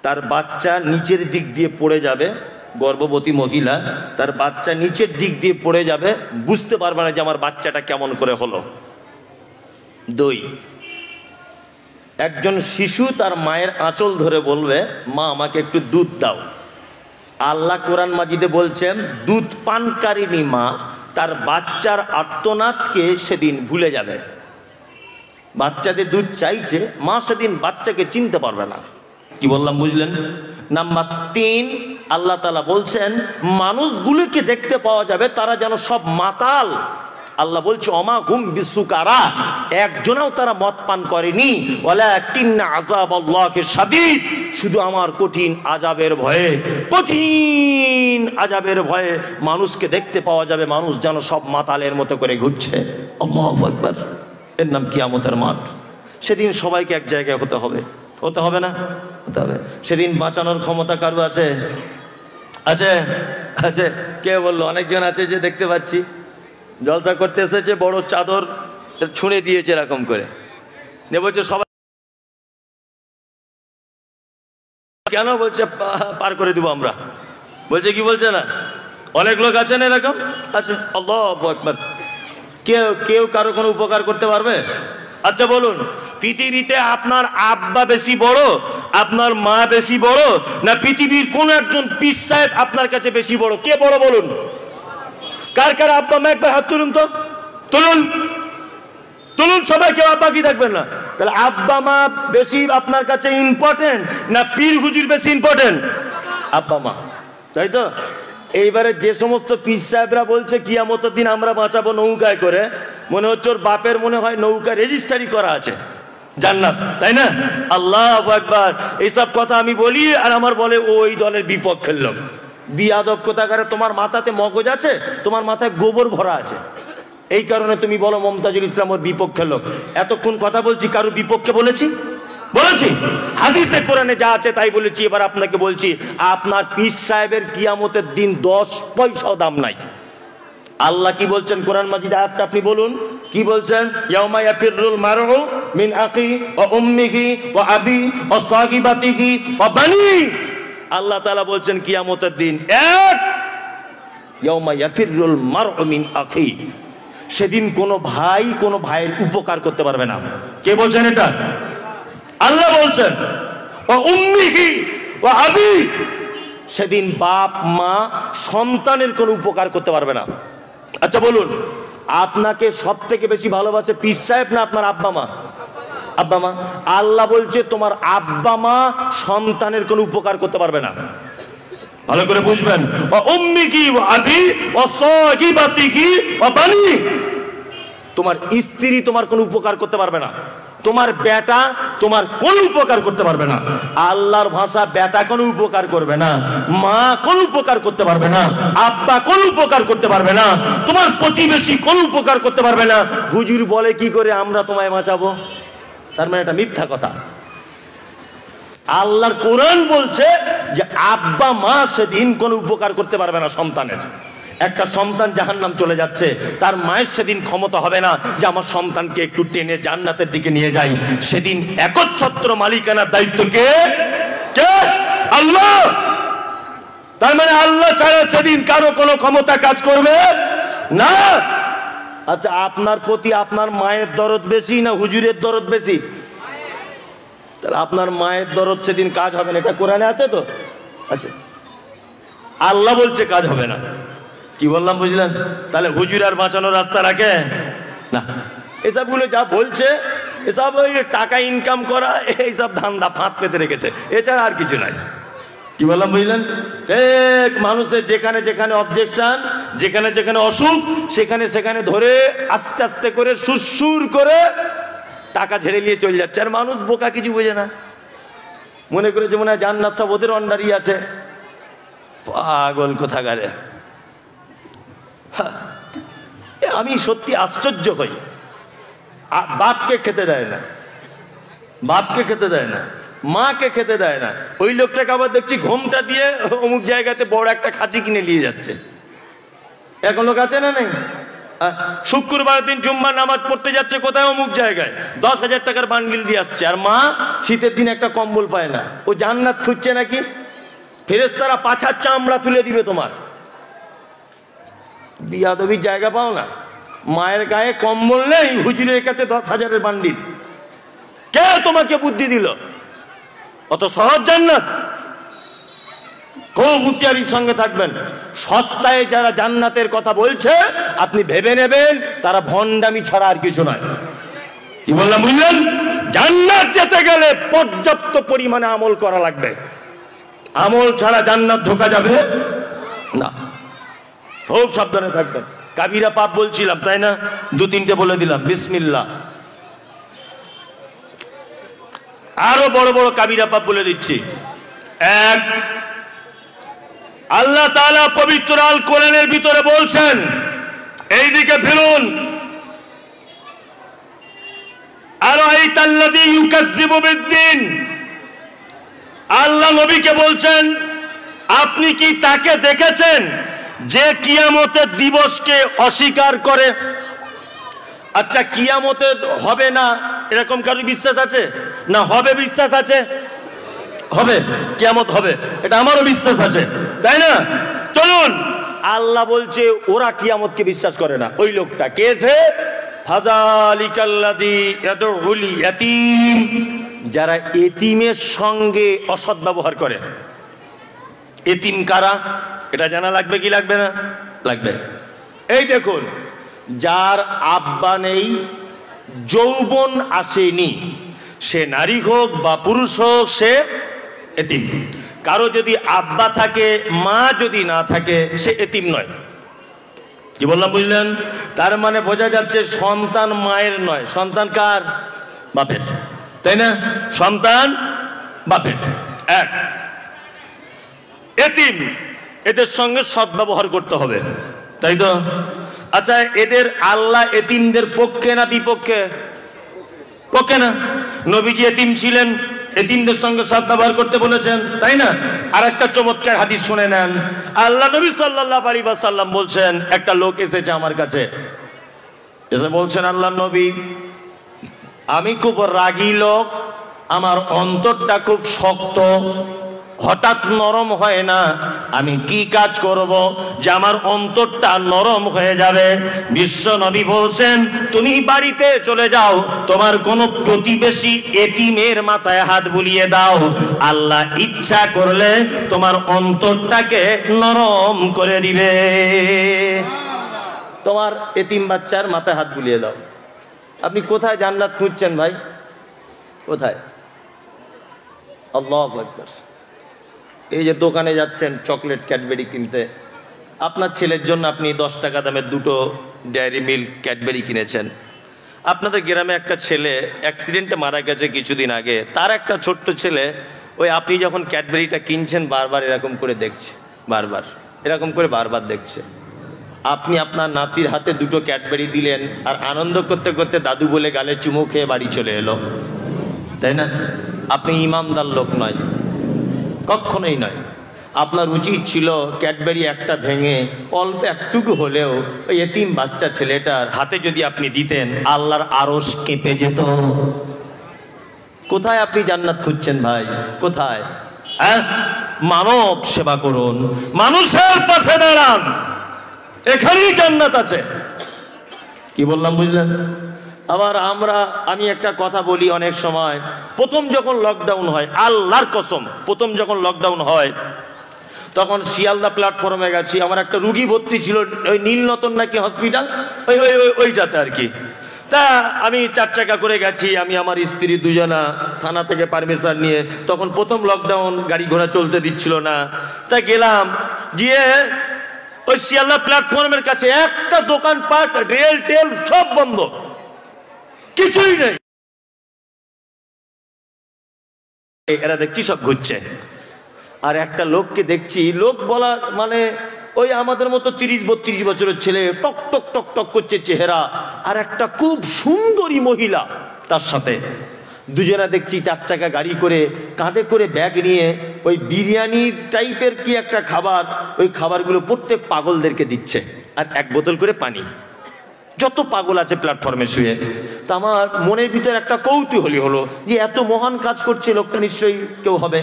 তার বাচ্চা নিচের দিক দিয়ে পড়ে যাবে, গর্ভবতী মহিলা তার বাচ্চা নিচের দিক দিয়ে পড়ে যাবে, বুঝতে পারবে না যে আমার বাচ্চাটা কেমন করে হলো। 2, একজন শিশু তার মায়ের আঁচল ধরে বলবে, মা আমাকে একটু দুধ দাও। আল্লাহ কোরআন মাজিদে বলছেন দুধ পানকারিনী মা তার বাচ্চার আর্তনাদকে সেদিন ভুলে যাবে। বাচ্চাদের দুধ চাইছে, মা সেদিন বাচ্চাকে চিনতে পারবে না। কি বললাম বুঝলেন? নাম্বার 3, আল্লাহ তাআলা বলছেন মানুষগুলিকে দেখতে পাওয়া যাবে তারা যেন সব মাতাল। আল্লাহ বলছে ওমা হুম বিসুকারা, একজনও তারা মদ পান করেনি, ওয়ালাকিন্না আযাবাল্লাহি শাদীদ, শুধু আমার কঠিন আযাবের ভয়ে, কঠিন আযাবের ভয়ে মানুষকে দেখতে পাওয়া যাবে মানুষ যেন সব মাতালের মতো করে ঘুরছে। আল্লাহু আকবার। এর নাম কিয়ামতের মাঠ। সেদিন সবাইকে এক জায়গায় হতে হবে, হতে হবে না? হতে হবে। সেদিন বাঁচানোর ক্ষমতা কারো আছে? আছে? আছে? কে বললো? অনেকজন আছে যে দেখতে পাচ্ছি জলসা করতে এসেছে, বড় চাদর ছুঁড়ে দিয়েছে এরকম করে, নে বলছে সবাই কেন? বলছে পার করে দিব আমরা। বলছে কি বলছে না? অনেক লোক আছেন এরকম আছে। আল্লাহু আকবার। কেউ কারো কোনো উপকার করতে পারবে? আচ্ছা বলুন, পৃথিবীতে আপনার আব্বা বেশি বড়, আপনার মা বেশি বড়, না পৃথিবীর কোন একজন পীর সাহেব আপনার কাছে বেশি বড়? কে বড় বলুন? কার কার আব্বা মা একবার হাত তুলুন তো, তুলুন তুলুন সবাই, কেউ আব্বা কি থাকবেন না। তাহলে আব্বা মা বেশি আপনার কাছে ইম্পর্টেন্ট না পীর হুজুর বেশি ইম্পর্টেন্ট? আব্বা মা, তাই তো? এইবারে যে সমস্ত পীর সাহেবরা বলছে কিয়ামতের দিন আমরা বাঁচাবো নৌকায় করে, মনে হচ্ছে ওর বাপের মনে হয় নৌকা রেজিস্ট্রি করা আছে জান্নাত, তাই না? আল্লাহু আকবার। এইসব কথা আমি বলি আর আমার বলে ওই দলের বিপক্ষের লোক। বিয়াদব কোথাকারে, তোমার মাথাতে মগজ আছে? তোমার মাথায় গোবর ভরা আছে, এই কারণে তুমি বলো মমতাজুল ইসলাম ওর বিপক্ষের লোক। এতক্ষণ কথা বলছি, কারো বিপক্ষে বলেছি? বলেছি? হাদিসে কোরআনে যা আছে তাই বলেছি। এবার আপনাকে বলছি, আপনার পীর সাহেবের কিয়ামতের দিন 10 পয়সাও দাম নাই। আল্লাহ কি বলছেন কোরআন মাজিদে? আয়াতটা আপনি বলুন কি বলছেন? ইয়াউমা ইয়াফিরুল মারউ মিন আখি ওয়া উম্মিহি ওয়া আবি ওয়া সাহিবাতিহি ওয়া বানি। আল্লাহ তাআলা বলছেন কিয়ামতের দিন ইয়াউমা ইয়াফিরুল মারউ মিন আখি, সেদিন কোনো ভাই কোনো ভাইয়ের উপকার করতে পারবে না। কে বলছেন এটা? আল্লাহ বলছেন ওয়া উম্মিহি ওয়া আবি, সেদিন বাপ মা সন্তানের কোনো উপকার করতে পারবে না। আচ্ছা বলুন, আপনাকে সব থেকে বেশি ভালোবাসে পীর সাহেব না আপনার আব্বা মা? আব্বা মা। আল্লাহ বলছে তোমার আব্বা মা সন্তানের কোনো উপকার করতে পারবে না। ভালো করে বুঝবেন। ওয়া উম্মিহি ওয়া আবি ওয়া সাহিবাতিহি ওয়া বানি, তোমার স্ত্রী তোমার কোনো উপকার করতে পারবে না, তোমার বেটা তোমার কোনো উপকার করতে পারবে না। আল্লাহর ভাষা, বেটা কোনো উপকার করবে না, মা কোনো উপকার করতে পারবে না, আব্বা কোনো উপকার করতে পারবে না, তোমার প্রতিবেশী কোনো উপকার করতে পারবে না। হুজুর বলে কি করে আমরা তোমায় বাঁচাবো? তার মানে এটা মিথ্যা কথা। আল্লাহর কোরআন বলছে যে আব্বা মা সেদিন কোনো উপকার করতে পারবে না সন্তানের। একটা সন্তান জাহান্নাম চলে যাচ্ছে, তার মায়ের সেদিন ক্ষমতা হবে না যে আমার সন্তানকে একটু টেনে জান্নাতের দিকে নিয়ে যাই। সেদিন একচ্ছত্র মালিকানার দায়িত্ব কে? কে? আল্লাহ। তার মানে আল্লাহ ছাড়া সেদিন কারো কোনো ক্ষমতা কাজ করবে না। আচ্ছা, আপনার প্রতি আপনার মায়ের দরদ বেশি না হুজুরের দরদ বেশি? তাহলে আপনার মায়ের দরদ সেদিন কাজ হবে না, এটা কোরআনে আছে তো? আচ্ছা, আল্লাহ বলছে কাজ হবে না। কি বললাম বুঝলেন? তাহলে হুজুর আর বাঁচানোর রাস্তা রাখে? না, এসবগুলো যা বলছে এসব ওই টাকা ইনকাম করা, এইসব ধান্দা ফাঁদ পেতে রেখেছে, এছাড়া আর কিছু নাই। কি বললাম বুঝলেন? ঠিক মানুষের যেখানে যেখানে অবজেকশন, যেখানে যেখানে অসুখ, সেখানে সেখানে ধরে আস্তে আস্তে করে সুরসুর করে টাকা ঝেড়ে নিয়ে চলে যাচ্ছে। আর মানুষ বোকা, কিছু বোঝে না, মনে করেছে মনে হয় জান্নাত সব ওদের অন্ডারই আছে। পাগল কোথাকারে। আমি সত্যি আশ্চর্য হই, বাপকে খেতে দেয় না, বাপকে খেতে দেয় না, মাকে খেতে দেয় না। ওই লোকটাকে আবার দেখছি ঘোমটা দিয়ে অমুক জায়গাতে বড় একটা খাঁচি কিনে নিয়ে যাচ্ছে। এখন লোক আছে না নেই? শুক্রবার দিন জুম্মার নামাজ পড়তে যাচ্ছে কোথায়, অমুক জায়গায় 10,000 টাকার বান্ডিল দিয়ে আসছে। আর মা শীতের দিন একটা কম্বল পায় না। ও জান্নাত খুঁজছে নাকি? ফেরেশতারা পাছার চামড়া তুলে দিবে তোমার। বিয়াদবির জায়গা পাও না। মায়ের গায়ে কম্বল নেই, হুজুরের কাছে 10,000-এর বান্ডিল। কে তোমাকে বুদ্ধি দিল? অত সহজ জান্নাত? খুব হুঁশিয়ারির সঙ্গে থাকবেন। সস্তায় যারা জান্নাতের কথা বলছে আপনি ভেবে নেবেন তারা ভণ্ডামি ছাড়া আর কিছু নয়। কি বললাম বুঝলেন? জান্নাত যেতে গেলে পর্যাপ্ত পরিমাণে আমল করা লাগবে। আমল ছাড়া জান্নাত ঢোকা যাবে না। খুব সাবধানে থাকবেন। কাবিরা পাপ বলছিলাম তাই না? 2-3টে বলে দিলাম। বিসমিল্লাহ। আরো বড় বড় কাবিরা পাপ বলে দিচ্ছি। 1, আল্লাহ তাআলা পবিত্র আল কোরআনের ভিতরে বলছেন, এইদিকে ফিরুন, আরাইতাল্লাযী ইউকাজ্জিবু বিদ্দীন। আল্লাহ নবীকে বলছেন, আপনি কি তাকে দেখেছেন যে কিয়ামতের দিবসকে অস্বীকার করে? আচ্ছা, কিয়ামতের হবে না এরকম কারো বিশ্বাস আছে? না হবে বিশ্বাস আছে? হবে, কিয়ামত হবে, এটা আমারও বিশ্বাস আছে, তাই না? চলুন, আল্লাহ বলছে ওরা কিয়ামতকে বিশ্বাস করে না। ওই লোকটা কেছে, ফাযালিকাল্লাযী ইয়াদউল ইয়াতীম, যারা এতিমের সঙ্গে অসৎ ব্যবহার করে। এতিম কারা এটা জানা লাগবে কি লাগবে না? লাগবে। এই দেখুন, যার আব্বা নেই, যৌবন আসেনি, সে নারী হোক বা পুরুষ হোক, সে এতিম। কারো যদি আব্বা থাকে, মা যদি না থাকে, সে এতিম নয়। কি বললাম বুঝলেন? তার মানে বোঝা যাচ্ছে সন্তান মায়ের নয়, সন্তান কার? বাপের, তাই না? সন্তান বাপের। 1, এতিম, এদের সঙ্গে সদ্ব্যবহার করতে হবে, তাই তো? আচ্ছা, এদের আল্লাহ এতিমদের পক্ষে না বিপক্ষে? পক্ষে না? নবীজি এতিম ছিলেন, এতিমদের সঙ্গে সদ্ব্যবহার করতে বলেছেন, তাই না? আর একটা চমৎকার হাদিস শুনে নেন। আল্লাহ নবী সাল্লাল্লাহু আলাইহি ওয়াসাল্লাম বলছেন, একটা লোক এসেছে আমার কাছে, এসে বলছেন, আল্লাহ নবী, আমি খুব রাগী লোক, আমার অন্তরটা খুব শক্ত, হঠাৎ নরম হয় না, আমি কি কাজ করব যে আমার অন্তরটা নরম হয়ে যাবে? বিশ্ব নবী বলছেন, তুমি বাড়িতে চলে যাও, তোমার কোন প্রতিবেশী এতিমের মাথায় হাত বুলিয়ে দাও, আল্লাহ ইচ্ছা করলে তোমার অন্তরটাকে নরম করে দিবে। তোমার এতিম বাচ্চার মাথায় হাত বুলিয়ে দাও। আপনি কোথায় জান্নাত খুঁজছেন ভাই? কোথায়? আল্লাহু আকবার। এই যে দোকানে যাচ্ছেন চকলেট ক্যাডবেরি কিনতে, আপনার ছেলের জন্য আপনি 10 টাকা দামের 2টো ডেয়ারি মিল্ক ক্যাডবেরি কিনেছেন। আপনাদের গ্রামে একটা ছেলে অ্যাক্সিডেন্টে মারা গেছে কিছুদিন আগে, তার একটা ছোট্ট ছেলে ওই আপনি যখন ক্যাডবেরিটা কিনছেন বারবার এরকম করে দেখছে, বারবার এরকম করে বারবার দেখছে। আপনি আপনার নাতির হাতে 2টো ক্যাডবেরি দিলেন, আর আনন্দ করতে করতে দাদু বলে গালে চুমু খেয়ে বাড়ি চলে এলো, তাই না? আপনি ইমানদার লোক নয়, কখনোই নয়। আপনার উচিত ছিল ক্যাডবেরি একটা ভেঙে অল্প একটুকু হলেও ওই এতিম বাচ্চা ছেলেটার হাতে যদি আপনি দিতেন, আল্লাহর আরশ কেঁপে যেত। কোথায় আপনি জান্নাত খুঁজছেন ভাই? কোথায়? হ্যাঁ, মানব সেবা করুন, মানুষের পাশে দাঁড়ান, এখানেই জান্নাত আছে। কি বললাম বুঝলেন? আবার আমি একটা কথা বলি, অনেক সময় প্রথম যখন লকডাউন হয়, আল্লাহর কসম, প্রথম যখন লকডাউন হয় তখন শিয়ালদা প্ল্যাটফর্মে গেছি, আমার একটা রুগী ভর্তি ছিল, ওই নীলনতন নাকি হসপিটাল, ওইটাতে আর কি। তা আমি 4 চাকা করে গেছি, আমি আমার স্ত্রী দুজনা, থানা থেকে পারমিশন নিয়ে। তখন প্রথম লকডাউন, গাড়ি ঘোড়া চলতে দিচ্ছিল না। তা গেলাম, গিয়ে ওই শিয়ালদা প্ল্যাটফর্মের কাছে একটা দোকানপাট, রেল টেল সব বন্ধ, কিছুই নেই। এরা দেখছি সব ঘুরছে, আর একটা লোককে দেখছি, লোক বলা মানে ওই আমাদের মতো 30-32 বছরের ছেলে, টক টক টক টক করছে চেহারা, আর একটা খুব সুন্দরী মহিলা তার সাথে। দুজনা দেখছি 4 চাকা গাড়ি করে, কাঁধে করে ব্যাগ নিয়ে ওই বিরিয়ানির টাইপের কি একটা খাবার, ওই খাবারগুলো প্রত্যেক পাগলদেরকে দিচ্ছে, আর 1 বোতল করে পানি। যত পাগল আছে প্ল্যাটফর্মে শুয়ে। তা আমার মনের ভিতরে একটা কৌতূহলী হলো যে এত মহান কাজ করছে লোকটা, নিশ্চয়ই কেউ হবে।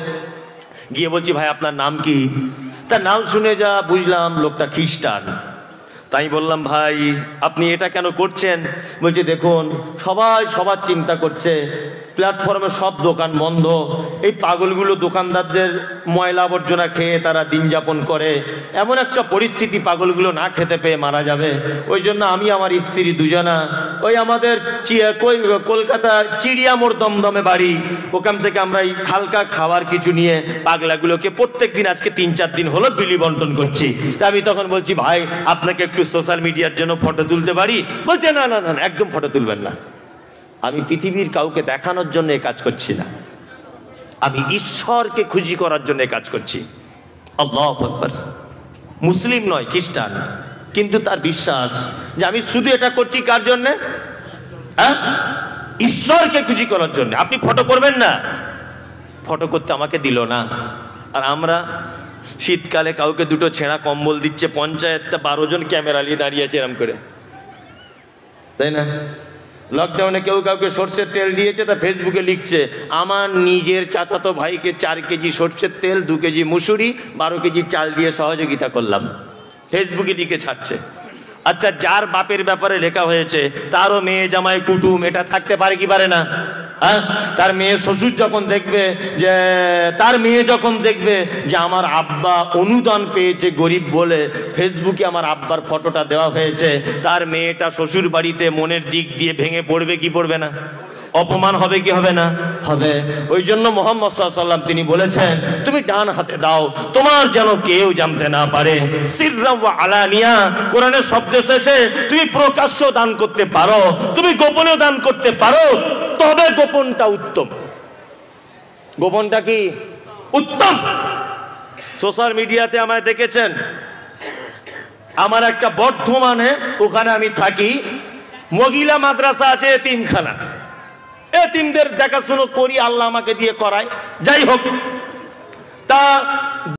গিয়ে বলছি, ভাই আপনার নাম কি? তার নাম শুনে যা বুঝলাম লোকটা খ্রিস্টান। তাই বললাম, ভাই আপনি এটা কেন করছেন? বলছে, দেখুন সবাই সবার চিন্তা করছে, প্ল্যাটফর্মে সব দোকান বন্ধ, এই পাগলগুলো দোকানদারদের ময়লা আবর্জনা খেয়ে তারা দিন যাপন করে, এমন একটা পরিস্থিতি পাগলগুলো না খেতে পেয়ে মারা যাবে। ওই জন্য আমি আমার স্ত্রী দুজনা ওই আমাদের কলকাতা চিড়িয়ামোড় দমদমে বাড়ি, ওখান থেকে আমরা এই হালকা খাবার কিছু নিয়ে পাগলাগুলোকে প্রত্যেক দিন আজকে 3-4 দিন হলো বিলি বন্টন করছি। তা আমি তখন বলছি, ভাই আপনাকে একটু সোশ্যাল মিডিয়ার জন্য ফটো তুলতে পারি? বলছে, না না না, একদম ফটো তুলবেন না, আমি পৃথিবীর কাউকে দেখানোর জন্য এই কাজ করছি না, আমি ঈশ্বরকে খুশি করার জন্য এই কাজ করছি। আল্লাহু আকবার। মুসলিম নয়, খ্রিস্টান, কিন্তু তার বিশ্বাস যে আমি শুধু এটা করছি কার জন্য? ঈশ্বরকে খুশি করার জন্য। আপনি ফটো করবেন না, ফটো করতে আমাকে দিল না। আর আমরা শীতকালে কাউকে 2টো ছেঁড়া কম্বল দিচ্ছে, পঞ্চায়েতটা 12 জন ক্যামেরা নিয়ে দাঁড়িয়ে আছে এরম করে, তাই না? লকডাউনে কেউ কাউকে সর্ষের তেল দিয়েছে, তা ফেসবুকে লিখছে, আমার নিজের চাচাতো ভাইকে 4 কেজি সর্ষের তেল, 2 কেজি মুসুরি, 12 কেজি চাল দিয়ে সহযোগিতা করলাম, ফেসবুকে লিখে ছাড়ছে। আচ্ছা, যার বাপের ব্যাপারে লেখা হয়েছে তারও মেয়ে জামাই কুটুম এটা থাকতে পারে কি পারে না? তার মেয়ে শ্বশুর যখন দেখবে যে, তার মেয়ে যখন দেখবে যে আমার আব্বা অনুদান পেয়েছে গরিব বলে, ফেসবুকে আমার আব্বার ফটোটা দেওয়া হয়েছে, তার মেয়েটা শ্বশুর বাড়িতে মনের দিক দিয়ে ভেঙে পড়বে কি পড়বে না? অপমান হবে কি হবে না? হবে। ওই জন্য মুহাম্মদ সাল্লাল্লাহু আলাইহি ওয়াসাল্লাম তিনি বলেছেন, তুমি ডান হাতে দাও, তোমার যেন কেউ জানতে না পারে। সিররা ওয়া আলানিয়া, কোরআনে শব্দ এসেছে, তুমি প্রকাশ্য দান করতে পারো, তুমি গোপনেও দান করতে পারো, তবে গোপনটা উত্তম। গোপনটা কি উত্তম? সোশ্যাল মিডিয়াতে আমায় দেখেছেন, আমার একটা বর্ধমানে, ওখানে আমি থাকি, মহিলা মাদ্রাসা আছে, এতিমখানা, এতিমদের দেখাশুনো করি, আল্লাহ আমাকে দিয়ে করায়, যাই হোক। তা